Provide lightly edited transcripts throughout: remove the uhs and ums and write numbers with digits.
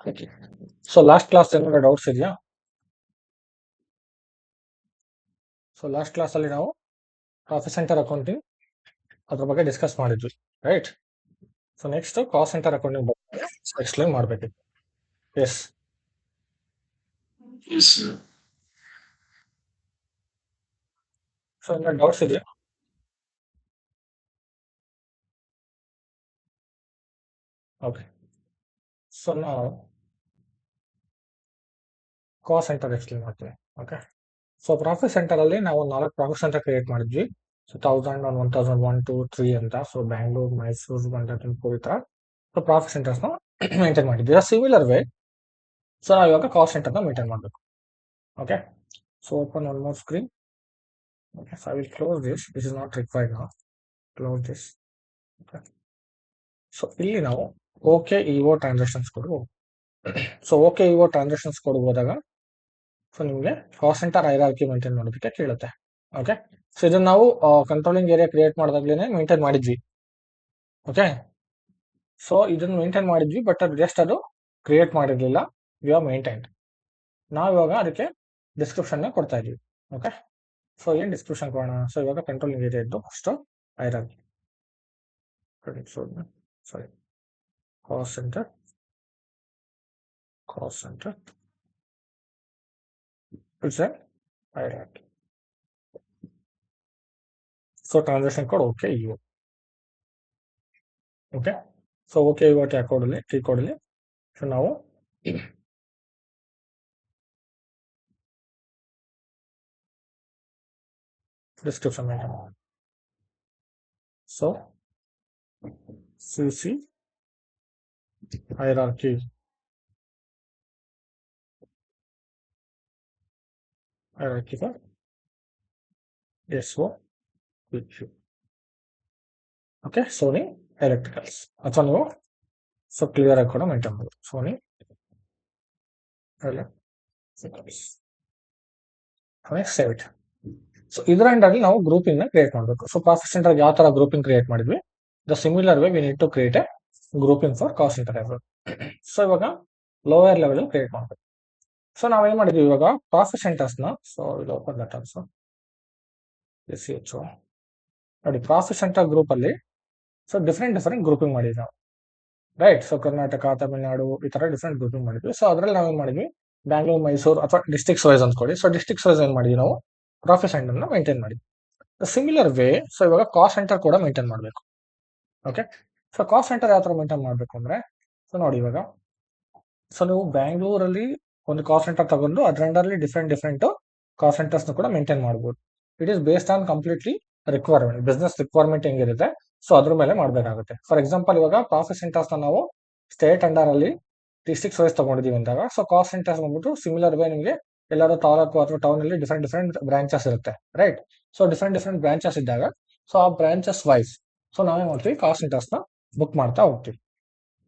Okay. So last class ಏನಾದ್ರು doubts ಇದೆಯಾ? So last ಕ್ಲಾಸಲ್ಲಿ ನಾವು ಪ್ರಾಫಿಟ್ ಸೆಂಟರ್ ಅಕೌಂಟಿಂಗ್ ಅದ್ರ ಬಗ್ಗೆ ಡಿಸ್ಕಸ್ ಮಾಡಿದ್ವಿ, right? So next cost centre accounting ಬಗ್ಗೆ ಎಕ್ಸ್ಪ್ಲೈನ್ ಮಾಡಬೇಕಿತ್ತು. ಎಸ್. ಸೊ ಏನಾದ್ರು ಡೌಟ್ಸ್ ಇದೆಯಾ? ಓಕೆ. ಸೊ ನಾವು ಕಾಸ್ಟ್ ಸೆಂಟರ್ ಎಕ್ಸ್ಪ್ಲೈನ್ ಮಾಡ್ತೀವಿ. ಓಕೆ. ಸೊ ಪ್ರಾಫಿಟ್ ಸೆಂಟರ್ ಅಲ್ಲಿ ನಾವು 4 ಪ್ರಾಫಿಟ್ ಸೆಂಟರ್ ಕ್ರಿಯೇಟ್ ಮಾಡಿದ್ವಿ. ಸೊ 1000 1000 1 2 3 ಅಂತ. ಸೊ ಬ್ಯಾಂಗ್ಳೂರ್, ಮೈಸೂರು, ಬಂಡರ್ಪುರ್ ಈ ತರ ಸೊ ಪ್ರಾಫಿಟ್ ಸೆಂಟರ್ಸ್ ನ ಮೇಂಟೈನ್ ಮಾಡಿದ್ವಿ. ಸಿಮಿಲರ್ ವೇ ಸೊ ನಾವು ಇವಾಗ ಕಾಸ್ಟ್ ಸೆಂಟರ್ ನ ಮೇಂಟೈನ್ ಮಾಡಬೇಕು. Okay. So open one more screen. Okay. So I will close this. This is not required now. Close this. Okay. So ಇಲ್ಲಿ ನಾವು okay EO transactions ಕೊಡು. So okay EO transactions ಕೊಡು ಹೋದಾಗ so ನಿಮಗೆ cost centre hierarchy maintain ಮಾಡೋದಕ್ಕೆ ಕೇಳುತ್ತೆ. Okay. So ಇದನ್ನ ನಾವು ಕಂಟ್ರೋಲಿಂಗ್ ಏರಿಯಾ ಕ್ರಿಯೇಟ್ ಮಾಡಿದಾಗ್ಲೇನೆ ಮೇಂಟೈನ್ ಮಾಡಿದ್ವಿ. ಓಕೆ. ಸೊ ಇದನ್ನ ಮೇಂಟೈನ್ ಮಾಡಿದ್ವಿ, ಬಟ್ ಅದು ಜಸ್ಟ್ ಅದು ಕ್ರಿಯೇಟ್ ಮಾಡಿರ್ಲಿಲ್ಲ. We are maintain. ನಾವು ಇವಾಗ ಅದಕ್ಕೆ ಡಿಸ್ಕ್ರಿಪ್ಷನ್ ಕೊಡ್ತಾ ಇದೀವಿ. ಓಕೆ. ಸೊ ಏನ್ ಡಿಸ್ಕ್ರಿಪ್ಷನ್ ಕೊಡೋಣ? ಸೊ ಇವಾಗ ಕಂಟ್ರೋಲಿಂಗ್ ಏರಿಯಾ ಇದ್ದು first hierarchy. Sorry, cost centre it's a hierarchy. So transaction code okay EO. Okay. So okay EO ಕೀ ಕೋಡಲ್ಲಿ ಸೊ ನಾವು ಡಿಸ್ಕ್ರಿಪ್ಷನ್ ಮೇಂಟೈನ್ ಮಾಡೋಣ. So CC hierarchy for SO okay. Sony electricals ಅಥವಾ ನೀವು so clear ಆಗಿ ಕೂಡ maintain ಮಾಡೋದು. Sony electricals. Save it. So ಇದರ ಅಂಡಲ್ಲಿ ನಾವು ಗ್ರೂಪಿಂಗ್ ನ ಕ್ರಿಯೇಟ್ ಮಾಡಬೇಕು. ಸೊ ಪ್ರಾಫಿಟ್ ಸೆಂಟರ್ ಯಾವ ತರ ಗ್ರೂಪಿಂಗ್ ಕ್ರಿಯೇಟ್ ಮಾಡಿದ್ವಿ, the similar way we need to create a grouping for cost centre. So ಇವಾಗ ಲೋಯರ್ ಲೆವೆಲ್ ಕ್ರಿಯೇಟ್ ಮಾಡಬೇಕು. ಸೊ ನಾವೇನ್ ಮಾಡಿದ್ವಿ ಇವಾಗ ಪ್ರಾಫಿಟ್ ಸೆಂಟರ್ಸ್ ನ ಸೊ ಇದು ಓಪನ್ ದಟ್ ಆಲ್ಸೋ ನೋಡಿ. ಪ್ರಾಫಿಟ್ ಸೆಂಟರ್ ಗ್ರೂಪ್ ಅಲ್ಲಿ ಸೊ ಡಿಫ್ರೆಂಟ್ ಗ್ರೂಪಿಂಗ್ ಮಾಡಿದ್ವಿ ನಾವು, ರೈಟ್? ಸೊ ಕರ್ನಾಟಕ, ತಮಿಳುನಾಡು ಈ ತರ ಡಿಫ್ರೆಂಟ್ ಗ್ರೂಪಿಂಗ್ ಮಾಡಿದ್ವಿ. ಸೊ ಅದ್ರಲ್ಲಿ ನಾವೇನ್ ಮಾಡಿದ್ವಿ, ಬ್ಯಾಂಗ್ಳೂರ್, ಮೈಸೂರು ಅಥವಾ ಡಿಸ್ಟ್ರಿಕ್ಸ್ ವೈಸ್ ಅಂದ್ಕೊಳ್ಳಿ. ಸೊ ಡಿಸ್ಟ್ರಿಕ್ಸ್ ವೈಸ್ ಏನ್ ಮಾಡಿದ್ವಿ ನಾವು ಪ್ರಾಫಿಟ್ ಸೆಂಟರ್ ನ ಮೇಂಟೈನ್ ಮಾಡಿದ್ವಿ. ಸಿಮಿಲರ್ ವೇ ಸೊ ಇವಾಗ ಕಾಸ್ಟ್ ಸೆಂಟರ್ ಕೂಡ ಮೇಂಟೈನ್ ಮಾಡಬೇಕು. ಓಕೆ. ಸೊ ಕಾಸ್ಟ್ ಸೆಂಟರ್ ಯಾವ ತರ ಮೇಂಟೈನ್ ಮಾಡಬೇಕು ಅಂದ್ರೆ ಸೊ ನೋಡಿ ಇವಾಗ ಸೊ ನೀವು ಬ್ಯಾಂಗ್ಳೂರಲ್ಲಿ ಒಂದು ಕಾಸ್ಟ್ ಸೆಂಟರ್ ತಗೊಂಡು ಅದ್ರ ಅಂಡರ್ಲಿ ಡಿಫ್ರೆಂಟ್ ಕಾಸ್ಟ್ ಸೆಂಟರ್ಸ್ ಕೂಡ ಮೇಂಟೈನ್ ಮಾಡಬಹುದು. It is based on completely requirement, business requirement ಹೆಂಗಿರುತ್ತೆ ಸೊ ಅದ್ರ ಮೇಲೆ ಮಾಡಬೇಕಾಗುತ್ತೆ. ಫಾರ್ ಎಕ್ಸಾಂಪಲ್ ಇವಾಗ ಪ್ರಾಫಿಟ್ ಸೆಂಟರ್ಸ್ ನಾವು ಸ್ಟೇಟ್ ಅಂಡರ್ ಅಲ್ಲಿ ಡಿಸ್ಟ್ರಿಕ್ಸ್ ವೈಸ್ ತಗೊಂಡಿದೀವಿ ಅಂದಾಗ ಸೊ ಕಾಸ್ಟ್ ಸೆಂಟರ್ಸ್ ಬಂದ್ಬಿಟ್ಟು ಸಿಮಿಲರ್ ವೇ ನಿಮಗೆ ಎಲ್ಲರೂ ತಾಲೂಕು ಅಥವಾ ಟೌನ್ ಅಲ್ಲಿ ಡಿಫ್ರೆಂಟ್ ಬ್ರಾಂಚಸ್ ಇರುತ್ತೆ, ರೈಟ್? ಸೊ ಡಿಫ್ರೆಂಟ್ ಬ್ರಾಂಚಸ್ ಇದ್ದಾಗ ಸೊ ಆ ಬ್ರಾಂಚಸ್ ವೈಸ್ ಸೊ ನಾವೇನ್ ಮಾಡ್ತೀವಿ, ಕಾಸ್ಟ್ ಸೆಂಟರ್ಸ್ ನ ಬುಕ್ ಮಾಡ್ತಾ ಹೋಗ್ತೀವಿ.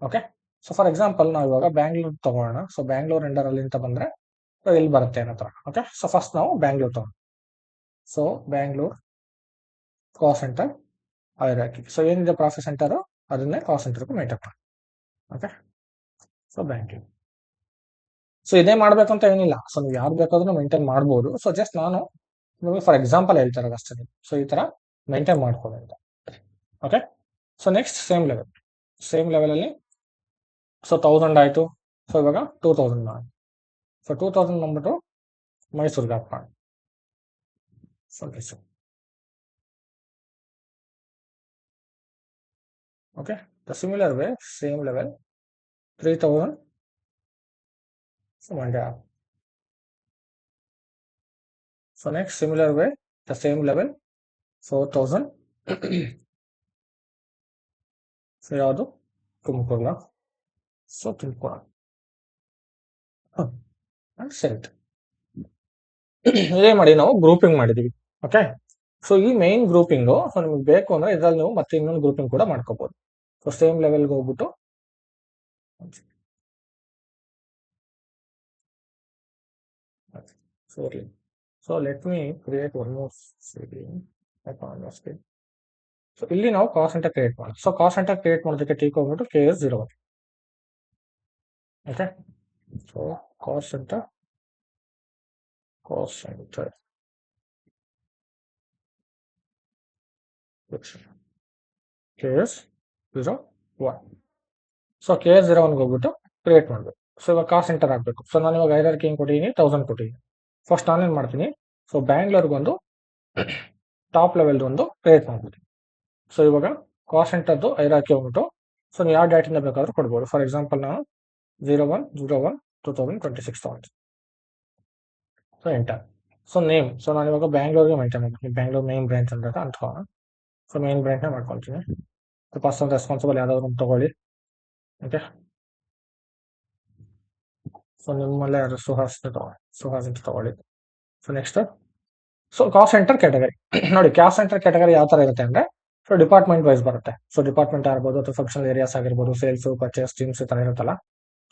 ಓಕೆ. ಸೊ ಫಾರ್ ಎಕ್ಸಾಂಪಲ್ ನಾವು ಇವಾಗ ಬ್ಯಾಂಗ್ಳೂರ್ ತಗೋಣ. ಸೊ ಬ್ಯಾಂಗ್ಳೂರ್ ಅಂಡರ್ ಅಲ್ಲಿ ಅಂತ ಬಂದ್ರೆ ಇಲ್ಲಿ ಬರುತ್ತೆ ಏನತ್ರ. ಓಕೆ. ಸೊ ಫಸ್ಟ್ ನಾವು ಬ್ಯಾಂಗ್ಳೂರ್ ತಗೋಣ. So Bangalore cost centre hierarchy. So ಏನಿದೆ ಪ್ರಾಫಿಟ್ ಸೆಂಟರ್ ಅದನ್ನೇ ಕಾಸ್ಟ್ ಸೆಂಟರ್ ಮೇಂಟೈನ್ ಮಾಡಿ. ಓಕೆ. ಸೊ ಬ್ಯಾಂಕಿಂಗ್ ಸೊ ಇದೇ ಮಾಡ್ಬೇಕಂತ ಏನಿಲ್ಲ. ಸೊ ನೀವು ಯಾರು ಬೇಕಾದ್ರೂ ಮೇಂಟೈನ್ ಮಾಡ್ಬೋದು. ಸೊ ಜಸ್ಟ್ ನಾನು ನಿಮಗೆ ಫಾರ್ ಎಕ್ಸಾಂಪಲ್ ಹೇಳ್ತಾರೆ ಅಷ್ಟೇ. ಸೊ ಈ ತರ ಮೇಂಟೈನ್ ಮಾಡ್ಕೊಳ್ಳಿ ಅಂತ. Okay. So next same level ಅಲ್ಲಿ ಸೊ 1000 ಆಯ್ತು. ಸೊ ಇವಾಗ 2000 ಮಾಡಿ. ಸೊ 2000 ಬಂದ್ಬಿಟ್ಟು ಮೈಸೂರಿಗೆ ಹಾಕ್ ಮಾಡಿ. So Mysuru. Okay. The similar way same level 3000 so Mandya. So next similar way the same level 4000 so ಯಾವುದು ತುಮಕೂರ್ನ. ಸೊ ತುಮಕೂರು ಸೆಟ್ ಇದೇ ಮಾಡಿ ನಾವು ಗ್ರೂಪಿಂಗ್ ಮಾಡಿದೀವಿ. ಓಕೆ. ಸೊ ಈ ಮೈನ್ ಗ್ರೂಪಿಂಗು ಸೊ ನಿಮ್ಗೆ ಬೇಕು ಅಂದ್ರೆ ಇದ್ರಲ್ಲಿ ನೀವು ಮತ್ತೆ ಇನ್ನೊಂದು ಗ್ರೂಪಿಂಗ್ ಕೂಡ ಮಾಡ್ಕೋಬಹುದು. ಸೊ ಸೇಮ್ ಲೆವೆಲ್ಗೆ ಹೋಗ್ಬಿಟ್ಟು so let me create one more so ಇಲ್ಲಿ ನಾವು ಕಾಸ್ಟ್ ಸೆಂಟರ್ ಕ್ರಿಯೇಟ್ ಮಾಡೋಣ. ಸೊ ಕಾಸ್ಟ್ ಸೆಂಟರ್ ಕ್ರಿಯೇಟ್ ಮಾಡೋದಕ್ಕೆ ಟೀಕ್ ಹೋಗ್ಬಿಟ್ಟು KS01. Okay, so cost center KS 01. So KS01 ಹೋಗ್ಬಿಟ್ಟು ಕ್ರಿಯೇಟ್ ಮಾಡಬೇಕು. ಸೊ ಇವಾಗ ಕಾಸ್ಟ್ ಸೆಂಟರ್ ಆಗಬೇಕು. ಸೊ ನಾನು ಇವಾಗ ಐರರ್ಕಿ ಏನು ಕೊಟ್ಟಿದ್ದೀನಿ, 1000 ಕೊಟ್ಟಿದ್ದೀನಿ. ಫಸ್ಟ್ ನಾನೇನು ಮಾಡ್ತೀನಿ, ಸೊ ಬ್ಯಾಂಗ್ಳೂರ್ಗೊಂದು ಟಾಪ್ ಲೆವೆಲ್ ಒಂದು ಕ್ರಿಯೇಟ್ ಮಾಡ್ಬಿಡ್ತೀನಿ. ಸೊ ಇವಾಗ ಕಾಸ್ಟ್ ಸೆಂಟರ್ದು ಐರಾಕಿ ಹೋಗ್ಬಿಟ್ಟು, ಸೊ ನೀವು ಯಾವ ಡೇಟಿಂದ ಬೇಕಾದ್ರೂ ಕೊಡ್ಬೋದು. ಫಾರ್ ಎಕ್ಸಾಂಪಲ್ ನಾನು 01/01/2026 ತಗೊಂಡು, so enter. So name, so ನಾನು ಇವಾಗ ಬ್ಯಾಂಗ್ಳೂರ್ಗೆ ಮೇಂಟೈನ್ ಮಾಡ್ತೀನಿ. ಬ್ಯಾಂಗ್ಳೂರ್ ಮೇನ್ ಬ್ರಾಂಚ್ ಅಂತ ಅಂದ್ಕೊಳ್ಳೋಣ. ಸೊ ಮೇನ್ ಬ್ರಾಂಚ್ನ ಮಾಡ್ಕೊಳ್ತೀನಿ. ಸೊ ಪರ್ಸನ್ ರೆಸ್ಪಾನ್ಸಿಬಲ್ ಯಾವ್ದಾದ್ರು ಒಂದು ತಗೊಳ್ಳಿ. ಓಕೆ, ಸೊ ನಿಮ್ಮಲ್ಲೇ ಯಾರು ಸುಹಾಸ್ ಅಂತ ತಗೊಳ್ಳಿ. So next, so cost centre category ನೋಡಿ. ಕಾಸ್ಟ್ ಸೆಂಟರ್ ಕ್ಯಾಟಗರಿ ಯಾವ ತರ ಇರುತ್ತೆ ಅಂದ್ರೆ, ಸೊ ಡಿಪಾರ್ಟ್ಮೆಂಟ್ ವೈಸ್ ಬರುತ್ತೆ. ಸೊ ಡಿಪಾರ್ಟ್ಮೆಂಟ್ ಆಗಿರ್ಬೋದು ಅಥವಾ ಫಂಕ್ಷನಲ್ ಏರಿಯಾಸ್ ಆಗಿರ್ಬೋದು, ಸೇಲ್ಸ್, ಪರ್ಚೇಸ್, ಟೀಮ್ಸ್ ಈ ತರ ಇರುತ್ತಲ್ಲ.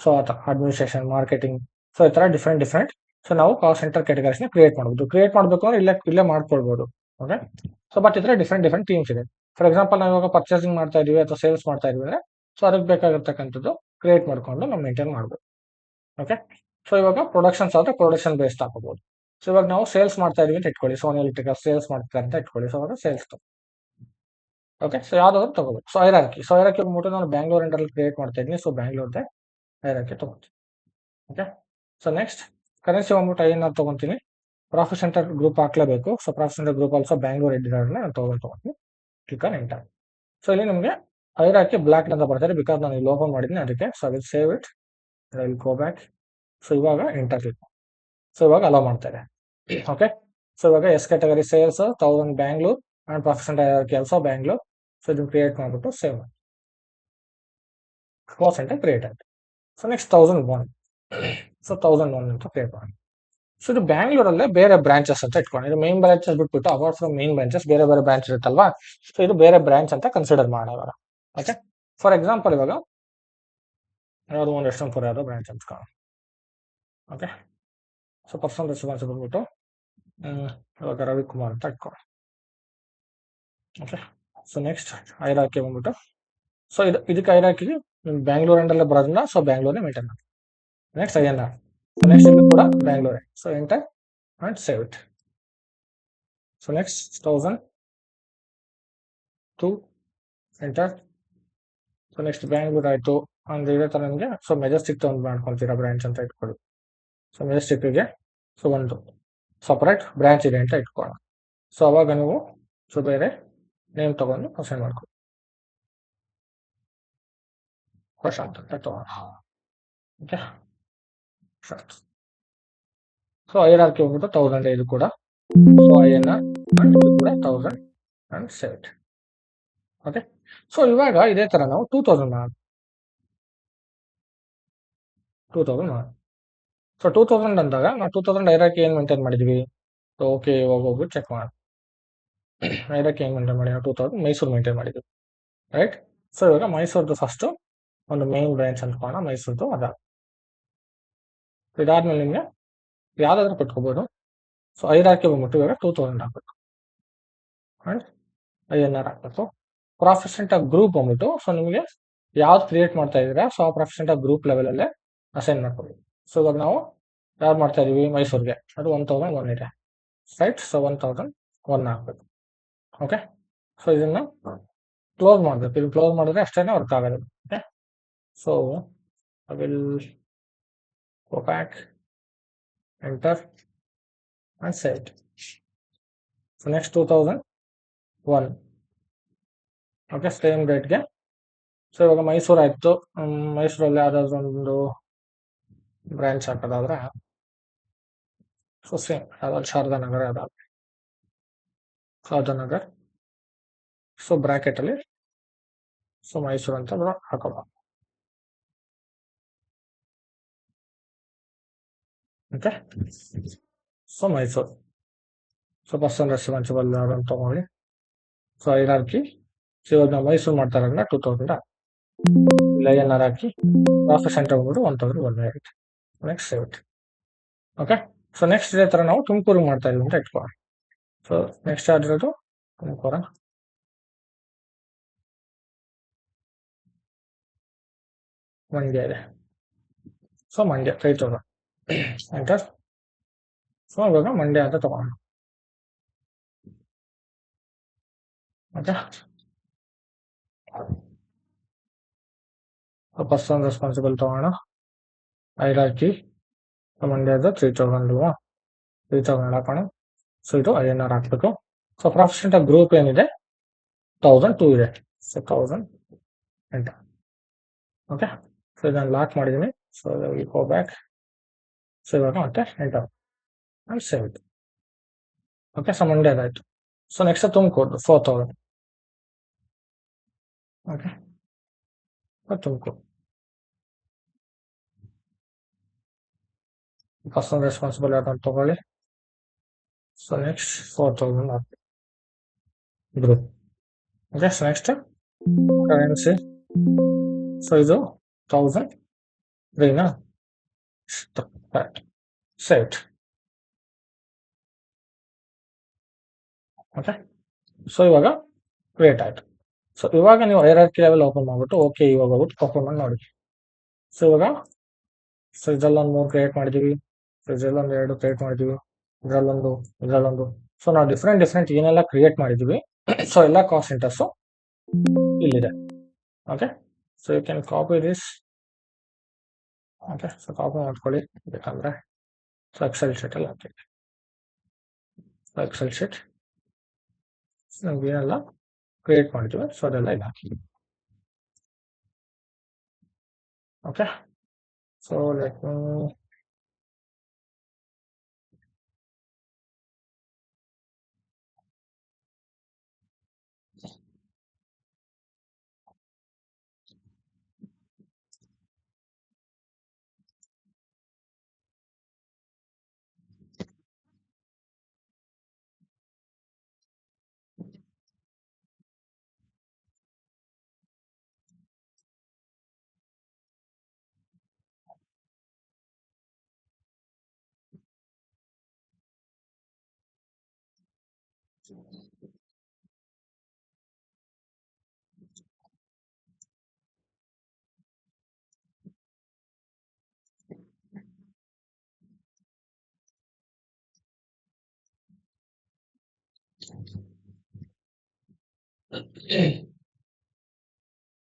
ಸೊ ಆ ಅಡ್ಮಿನಿಸ್ಟ್ರೇಷನ್, ಮಾರ್ಕೆಟಿಂಗ್, ಸೊ ಈ ತರ ಡಿಫ್ರೆಂಟ್. ಸೊ ನಾವು ಕಾಸ್ಟ್ ಸೆಂಟರ್ ಕ್ಯಾಟಗರೀಸ್ನ ಕ್ರಿಯೇಟ್ ಮಾಡಬಹುದು. ಕ್ರಿಯೇಟ್ ಮಾಡಬೇಕು ಅಂದ್ರೆ ಇಲ್ಲೇ ಮಾಡ್ಕೊಳ್ಬಹುದು. ಓಕೆ, ಸೊ ಬಟ್ ಇದ್ರೆ ಡಿಫ್ರೆಂಟ್ ಟೀಮ್ಸ್ ಇದೆ. ಫಾರ್ ಎಕ್ಸಾಂಪಲ್ ನಾವು ಇವಾಗ ಪರ್ಚೇಸಿಂಗ್ ಮಾಡ್ತಾ ಇದೀವಿ ಅಥವಾ ಸೇಲ್ಸ್ ಮಾಡ್ತಾ ಇದೀವಿ ಅಂದ್ರೆ, ಸೊ ಅದಕ್ಕೆ ಬೇಕಾಗಿರ್ತಕ್ಕಂಥದ್ದು ಕ್ರಿಯೇಟ್ ಮಾಡ್ಕೊಂಡು ನಾವು ಮೇಂಟೈನ್ ಮಾಡಬೇಕು. ಓಕೆ, ಸೊ ಇವಾಗ ಪ್ರೊಡಕ್ಷನ್ಸ್ ಆದ್ರೆ ಪ್ರೊಡಕ್ಷನ್ ಬೇಸ್ಡ್ ಹಾಕಬಹುದು. ಸೊ ಇವಾಗ ನಾವು ಸೇಲ್ಸ್ ಮಾಡ್ತಾ ಇದೀವಿ ಅಂತ ಇಟ್ಕೊಳ್ಳಿ, ಸೋನಿ ಎಲೆಕ್ಟ್ರಿಕಲ್ ಸೇಲ್ಸ್ ಮಾಡ್ತಾರೆ ಅಂತ ಇಟ್ಕೊಳ್ಳಿ. ಸೊ ಅವಾಗ ಸೇಲ್ಸ್. ಓಕೆ, ಸೊ ಯಾವ್ದಾದ್ರು ತಗೋಬೇಕು. ಸೊ ಐರಾಕಿ ಮುಟ್ಟು ನಾನು ಬ್ಯಾಂಗ್ಳೂರ್ ಎಂಡಲ್ಲಿ ಕ್ರಿಯೇಟ್ ಮಾಡ್ತಾ ಇದ್ದೀನಿ. ಸೊ ಬ್ಯಾಂಗ್ಳೂರ್ದೆ ಐರಾಕಿ ತಗೋತೀನಿ. ಓಕೆ, ಸೊ ನೆಕ್ಸ್ಟ್ ಕರೆನ್ಸಿ ಬಂದ್ಬಿಟ್ಟು ಐಎನ್ಆರ್ ತಗೊಂತೀನಿ. ಪ್ರಾಫಿಟ್ ಸೆಂಟರ್ ಗ್ರೂಪ್ ಹಾಕ್ಲೇಬೇಕು. So profit centre group also Bangalore ಎಡಿಟರ್ನ ನಾನು ತಗೊಂತೀನಿ. Click on enter. ಸೊ ಇಲ್ಲಿ ನಿಮಗೆ ಐರಾಕಿ ಬ್ಲಾಕ್ ಅಂತ ಬರ್ತಾರೆ, ಬಿಕಾಸ್ ನಾನು ಇಲ್ಲಿ ಓಪನ್ ಮಾಡಿದ್ದೀನಿ ಅದಕ್ಕೆ. So I will save it, I will go back. So ಇವಾಗ ಎಂಟರ್ ಕ್ಲಿಕ್. ಸೊ ಇವಾಗ ಅಲೋ ಮಾಡ್ತಾ ಇದೆ. ಓಕೆ, ಸೊ ಇವಾಗ S category sales 1000 Bangalore and profit centre ಕೆಲಸ ಬ್ಯಾಂಗ್ಳೂರ್. ಸೊ ಇದನ್ನು ಕ್ರಿಯೇಟ್ ಮಾಡ್ಬಿಟ್ಟು ಸೇವ್ ಮಾಡಿ. ಕಾಸ್ಟ್ ಸೆಂಟರ್ ಕ್ರಿಯೇಟ್ ಆಯ್ತು. So next 1001. ಸೊ 1001 ಅಂತ ಕ್ರಿಯೇಟ್ ಮಾಡಿ. ಸೊ ಇದು ಬ್ಯಾಂಗ್ಳೂರಲ್ಲೇ ಬೇರೆ ಬ್ರಾಂಚಸ್ ಅಂತ ಇಟ್ಕೊಂಡು, ಇದು ಮೇನ್ ಬ್ರಾಂಚಸ್ ಬಿಟ್ಬಿಟ್ಟು ಅಪಾರ್ಟ್ ಫ್ರಮ್ ಮೇನ್ ಬ್ರಾಂಚಸ್ ಬೇರೆ ಬ್ರಾಂಚ್ ಇರುತ್ತಲ್ವಾ. ಸೊ ಇದು ಬೇರೆ ಬ್ರಾಂಚ್ ಅಂತ ಕನ್ಸಿಡರ್ ಮಾಡೋಣ ಇವಾಗ. ಓಕೆ, ಫಾರ್ ಎಕ್ಸಾಂಪಲ್ ಇವಾಗ ಯಾವುದು ಒಂದು ರೆಸ್ಟೋರೆಂಟ್ ಯಾವ್ದೋ ಬ್ರಾಂಚ್ ಅಂತ. ಓಕೆ, ಸೊ ಪರ್ಸನಲ್ ರೆಸ್ಪಾನ್ಸಿಬಲ್ ಬಂದ್ಬಿಟ್ಟು ಇವಾಗ ರವಿಕುಮಾರ್ ಅಂತ ಇಟ್ಕೊಳ್ಳಿ. ಓಕೆ, ಸೊ ನೆಕ್ಸ್ಟ್ ಐರಾಕಿ ಬಂದ್ಬಿಟ್ಟು, ಸೊ ಇದಕ್ಕೆ ಐರಾಕಿಗೆ ಬ್ಯಾಂಗ್ಳೂರ್ ಅಂಡಲ್ಲೇ ಬರೋದ್ರಿಂದ ಸೊ ಬ್ಯಾಂಗ್ಳೂರೇ ಮೇಂಟೈನ್ ಮಾಡಿ. Next INR. ಸೊ ನೆಕ್ಸ್ಟ್ ಇದು ಕೂಡ ಬ್ಯಾಂಗ್ಳೂರೇ. So enter and save it. So next 1002 enter. So next Bangalore ಆಯ್ತು. ಅಂದ್ರೆ ಇದೇ ತರ ನಿಮಗೆ ಸೊ ಮೆಜೆಸ್ಟಿಕ್ ಒಂದು ಮಾಡ್ಕೊಳ್ತೀರಾ ಬ್ರಾಂಚ್ ಅಂತ ಇಟ್ಕೊಳ್ಳಿ. ಸೊ ಮೆಜೆಸ್ಟಿಕ್ಗೆ ಸೊ ಒಂದು ಸಪರೇಟ್ ಬ್ರಾಂಚ್ ಇದೆ ಅಂತ ಇಟ್ಕೊಳ್ಳೋಣ. ಸೊ ಅವಾಗ ನೀವು ಸೊ ಬೇರೆ ನೇಮ್ ತಗೊಂಡು ಅಸೈನ್ ಮಾಡ್ಕೊಳ್ಳಿ. ಪ್ರಶಾಂತ್ ಅಂತ ತಗೋಣ. ಓಕೆ, ಸೊ ಐರಾಕಿ ಹೋಗ್ಬಿಟ್ಟು 1000 ಇದು ಕೂಡ. ಸೊ ಐಎನ್ಆರ್ ಅಂಡ್ ಇದು ಕೂಡ 1000 and save it. Okay, so ಇವಾಗ ಇದೇ ತರ ನಾವು 2000 ಮಾಡಿ. ಸೊ 2000 ಅಂದಾಗ ನಾವು 2000 ಐರಾಕಿ ಏನ್ ಮೇಂಟೈನ್ ಮಾಡಿದ್ವಿ. ಸೊ ಓಕೆ, ಇವಾಗ ಹೋಗ್ಬಿಟ್ಟು ಚೆಕ್ ಮಾಡಿ. ಐರಾಕಿ ಏನ್ ಮೇಂಟೈನ್ ಮಾಡಿ, 2000 ಮೈಸೂರು ಮೇಂಟೈನ್ ಮಾಡಿದ್ವಿ, ರೈಟ್. ಸೊ ಇವಾಗ ಮೈಸೂರ್ದು ಫಸ್ಟ್ ಒಂದು ಮೇನ್ ಬ್ರಾಂಚ್ ಅಂದ್ಕೋಣ, ಮೈಸೂರ್ದು ಅದ. ಇದಾದ್ಮೇಲೆ ನಿಮಗೆ ಯಾವ್ದಾದ್ರು ಕಟ್ಕೋಬಹುದು. ಸೊ ಐರಾಕಿ ಬಂದ್ಬಿಟ್ಟು ಇವಾಗ 2000 ಹಾಕ್ಬೇಕು ಅಂಡ್ ಐಎನ್ಆರ್ ಹಾಕ್ಬೇಕು. ಪ್ರಾಫಿಟ್ ಸೆಂಟರ್ ಗ್ರೂಪ್ ಬಂದ್ಬಿಟ್ಟು ಸೊ ನಿಮಗೆ ಯಾವ್ದು ಕ್ರಿಯೇಟ್ ಮಾಡ್ತಾ ಇದ್ದೀರಾ, ಸೊ ಆ ಪ್ರಾಫಿಟ್ ಸೆಂಟರ್ ಗ್ರೂಪ್ ಲೆವೆಲ್ ಅಲ್ಲೇ ಅಸೈನ್ ಮಾಡ್ಕೋಬೇಕು. ಸೊ ಇವಾಗ ನಾವು ಯಾವ್ದು ಮಾಡ್ತಾ ಇದೀವಿ, ಮೈಸೂರಿಗೆ, ಅದು 1001 ಇದೆ, ರೈಟ್. ಸೊ 1001 ಹಾಕ್ಬೇಕು. ಓಕೆ, ಸೊ ಇದನ್ನ ಕ್ಲೋಸ್ ಮಾಡ್ಬೇಕು. ಇದು ಕ್ಲೋಸ್ ಮಾಡಿದ್ರೆ ಅಷ್ಟೇನೆ ವರ್ಕ್ ಆಗೋದು. Okay, so I will go back, enter and save it. So next 2001. Okay, same ಡೇಟ್ಗೆ. ಸೊ ಇವಾಗ ಮೈಸೂರು ಆಯ್ತು. ಮೈಸೂರಲ್ಲಿ ಯಾವ್ದಾದ್ರು ಒಂದು ಬ್ರಾಂಚ್ ಹಾಕೋದಾದ್ರೆ ಸೊ ಸೇಮ್ ಯಾವ್ದಾದ್ರು ಶಾರದಾನಗರ, ಯಾವ್ದಾದ್ರು ಶಾರದಾನಗರ್. ಸೊ ಬ್ರಾಕೆಟ್ ಅಲ್ಲಿ ಸೊ ಮೈಸೂರು ಅಂತ ಹಾಕೋಬಹುದು. Okay, so Mysuru. So person responsible ಅಂತ ತಗೊಳ್ಳಿ. ಸೊ ಐರಾರ್ಕಿ. ಸೊ ಇವಾಗ ನಾವು ಮೈಸೂರು ಮಾಡ್ತಾ ಇರೋದ್ರಿಂದ 2000 ಐಎನ್ಆರ್ ಹಾಕಿ ಪ್ರಾಫಿಟ್ ಸೆಂಟರ್ ಬಂದ್ಬಿಟ್ಟು 1001. Next save it. Okay, so next ಇದೇ ತರ ನಾವು ತುಮಕೂರಿಗೆ ಮಾಡ್ತಾ ಇದೀವಿ ಅಂತ ಇಟ್ಕೊಳ್ಳೋಣ. ಸೊ ನೆಕ್ಸ್ಟ್ ಆಗಿರೋದು ತುಮಕೂರ. ಮಂಡ್ಯ ಇದೆ. So Mandya 3000 enter. ಸೊ ಇವಾಗ ಮಂಡ್ಯ ಅಂತ ತಗೋಣ. ಓಕೆ, ಪರ್ಸನ್ ರೆಸ್ಪಾನ್ಸಿಬಲ್ ತಗೋಣ. ಹೈರಾರ್ಕಿ ಮಂಡ್ಯದ 3000 3000 ಹಾಕೋಣ. ಸೊ ಇದು INR ಹಾಕ್ಬೇಕು. ಸೊ ಪ್ರಾಫಿಟ್ ಗ್ರೂಪ್ ಏನಿದೆ 1002 ಇದೆ. So 1000 enter. ಓಕೆ, ಸೊ ಇದನ್ನು ಲಾಕ್ ಮಾಡಿದ್ದೀನಿ. So go back. ಸೊ ಇವಾಗ ಮತ್ತೆ enter and save it. Okay, so ಮಂಡ್ಯದಾಯ್ತು. So next Tumakuru 4000. Okay, Tumakuru person responsible ಯಾಕಂತ ತಗೊಳ್ಳಿ. ಸೊ ನೆಕ್ಸ್ಟ್ 4000 ಹಾಕಿ group. Okay, so next currency. So ಇದು 1000 ಗ್ರೀನಾ ಸೇವ್. ಓಕೆ, ಸೊ ಇವಾಗ ಕ್ರಿಯೇಟ್ ಆಯ್ತು. ಸೊ ಇವಾಗ ನೀವು ಹೈರಾರ್ಕಿ ಲೆವೆಲ್ ಓಪನ್ ಮಾಡ್ಬಿಟ್ಟು ಓಕೆ ಇವಾಗ ಹೋಗ್ಬಿಟ್ಟು ಪರ್ಫಾರ್ಮೆನ್ಸ್ ನೋಡಿ. ಸೊ ಇವಾಗ ಸೊ ಇದ್ರಲ್ಲೊಂದು 3 ಕ್ರಿಯೇಟ್ ಮಾಡಿದೀವಿ. ಸೊ ಇದ್ರಲ್ಲೊಂದು 2 ಕ್ರಿಯೇಟ್ ಮಾಡಿದೀವಿ. ಇದ್ರಲ್ಲೊಂದು. ಸೊ ನಾವು ಡಿಫ್ರೆಂಟ್ ಏನೆಲ್ಲ ಕ್ರಿಯೇಟ್ ಮಾಡಿದೀವಿ ಸೊ ಎಲ್ಲ ಕಾಸ್ಟ್ ಸೆಂಟರ್ಸ್ ಇಲ್ಲಿದೆ. Okay, so you can copy this. Okay, so copy ಮಾಡ್ಕೊಳ್ಳಿ ಬೇಕಂದ್ರೆ. ಸೊ ಎಕ್ಸೆಲ್ ಶೀಟ್ ಅಲ್ಲಿ ಹಾಕಿ. ಎಕ್ಸೆಲ್ ಶೀಟ್ ನಮ್ಗೆ ಏನೆಲ್ಲ ಕ್ರಿಯೇಟ್ ಮಾಡಿದ್ವಿ ಸೊ ಅದೆಲ್ಲ ಇಲ್ಲಿ ಹಾಕಿ. ಓಕೆ, ಸೊ ಲೆಟ್ ಮೀ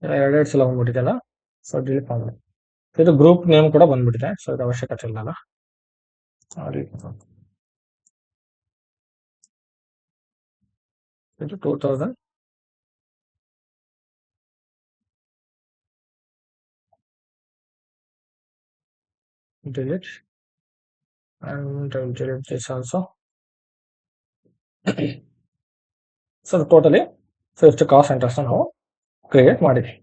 ಎರಡೆರಡು ಸಲ ಬಂದ್ಬಿಟ್ಟಿದೆಲ್ಲ. ಸೊ ಡಿಲೀಟ್ ಮಾಡಿ. ಇದು ಗ್ರೂಪ್ ನೇಮ್ ಕೂಡ ಬಂದ್ಬಿಟ್ಟಿದೆ. ಸೊ ಇದು ಅವಶ್ಯಕತೆ ಇಲ್ಲ. ಇದು 2000 delete and I will delete this also. So totally 50 cost centres ನಾವು ಕ್ರಿಯೇಟ್ ಮಾಡಿದ್ವಿ.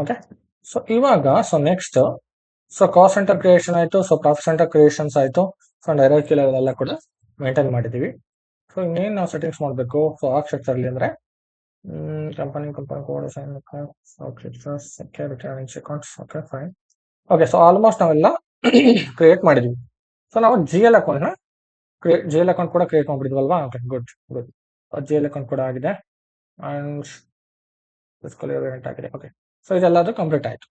ಓಕೆ, ಸೊ ಇವಾಗ so next so cost centre creation ಆಯ್ತು. ಸೊ ಪ್ರಾಫಿಟ್ ಸೆಂಟರ್ ಕ್ರಿಯೇಷನ್ಸ್ ಆಯ್ತು. ಸೊ ಡೈರೆಕ್ಟ್ ಲೆವೆಲ್ ಎಲ್ಲ ಕೂಡ ಮೇಂಟೈನ್ ಮಾಡಿದೀವಿ. ಸೊ ಇನ್ನೇನು ನಾವು ಸೆಟ್ಟಿಂಗ್ಸ್ ಮಾಡಬೇಕು. ಸೊ ಆರ್ಕಿಟೆಕ್ಚರ್ ಅಲ್ಲಿ ಅಂದ್ರೆ company code security accounts. Okay fine. Okay, so almost ನಾವೆಲ್ಲ ಕ್ರಿಯೇಟ್ ಮಾಡಿದ್ವಿ. ಸೊ ನಾವು GL ಅಕೌಂಟ್ ನ GL ಅಕೌಂಟ್ ಕೂಡ ಕ್ರಿಯೇಟ್ ಮಾಡ್ಬಿಡಿದ್ವಲ್ವಾ. Okay, good. GL ಅಕೌಂಟ್ ಕೂಡ ಆಗಿದೆ ಅಂಡ್ ಆಗಿದೆ. ಓಕೆ, ಸೊ ಇದೆಲ್ಲದು ಕಂಪ್ಲೀಟ್ ಆಯ್ತು.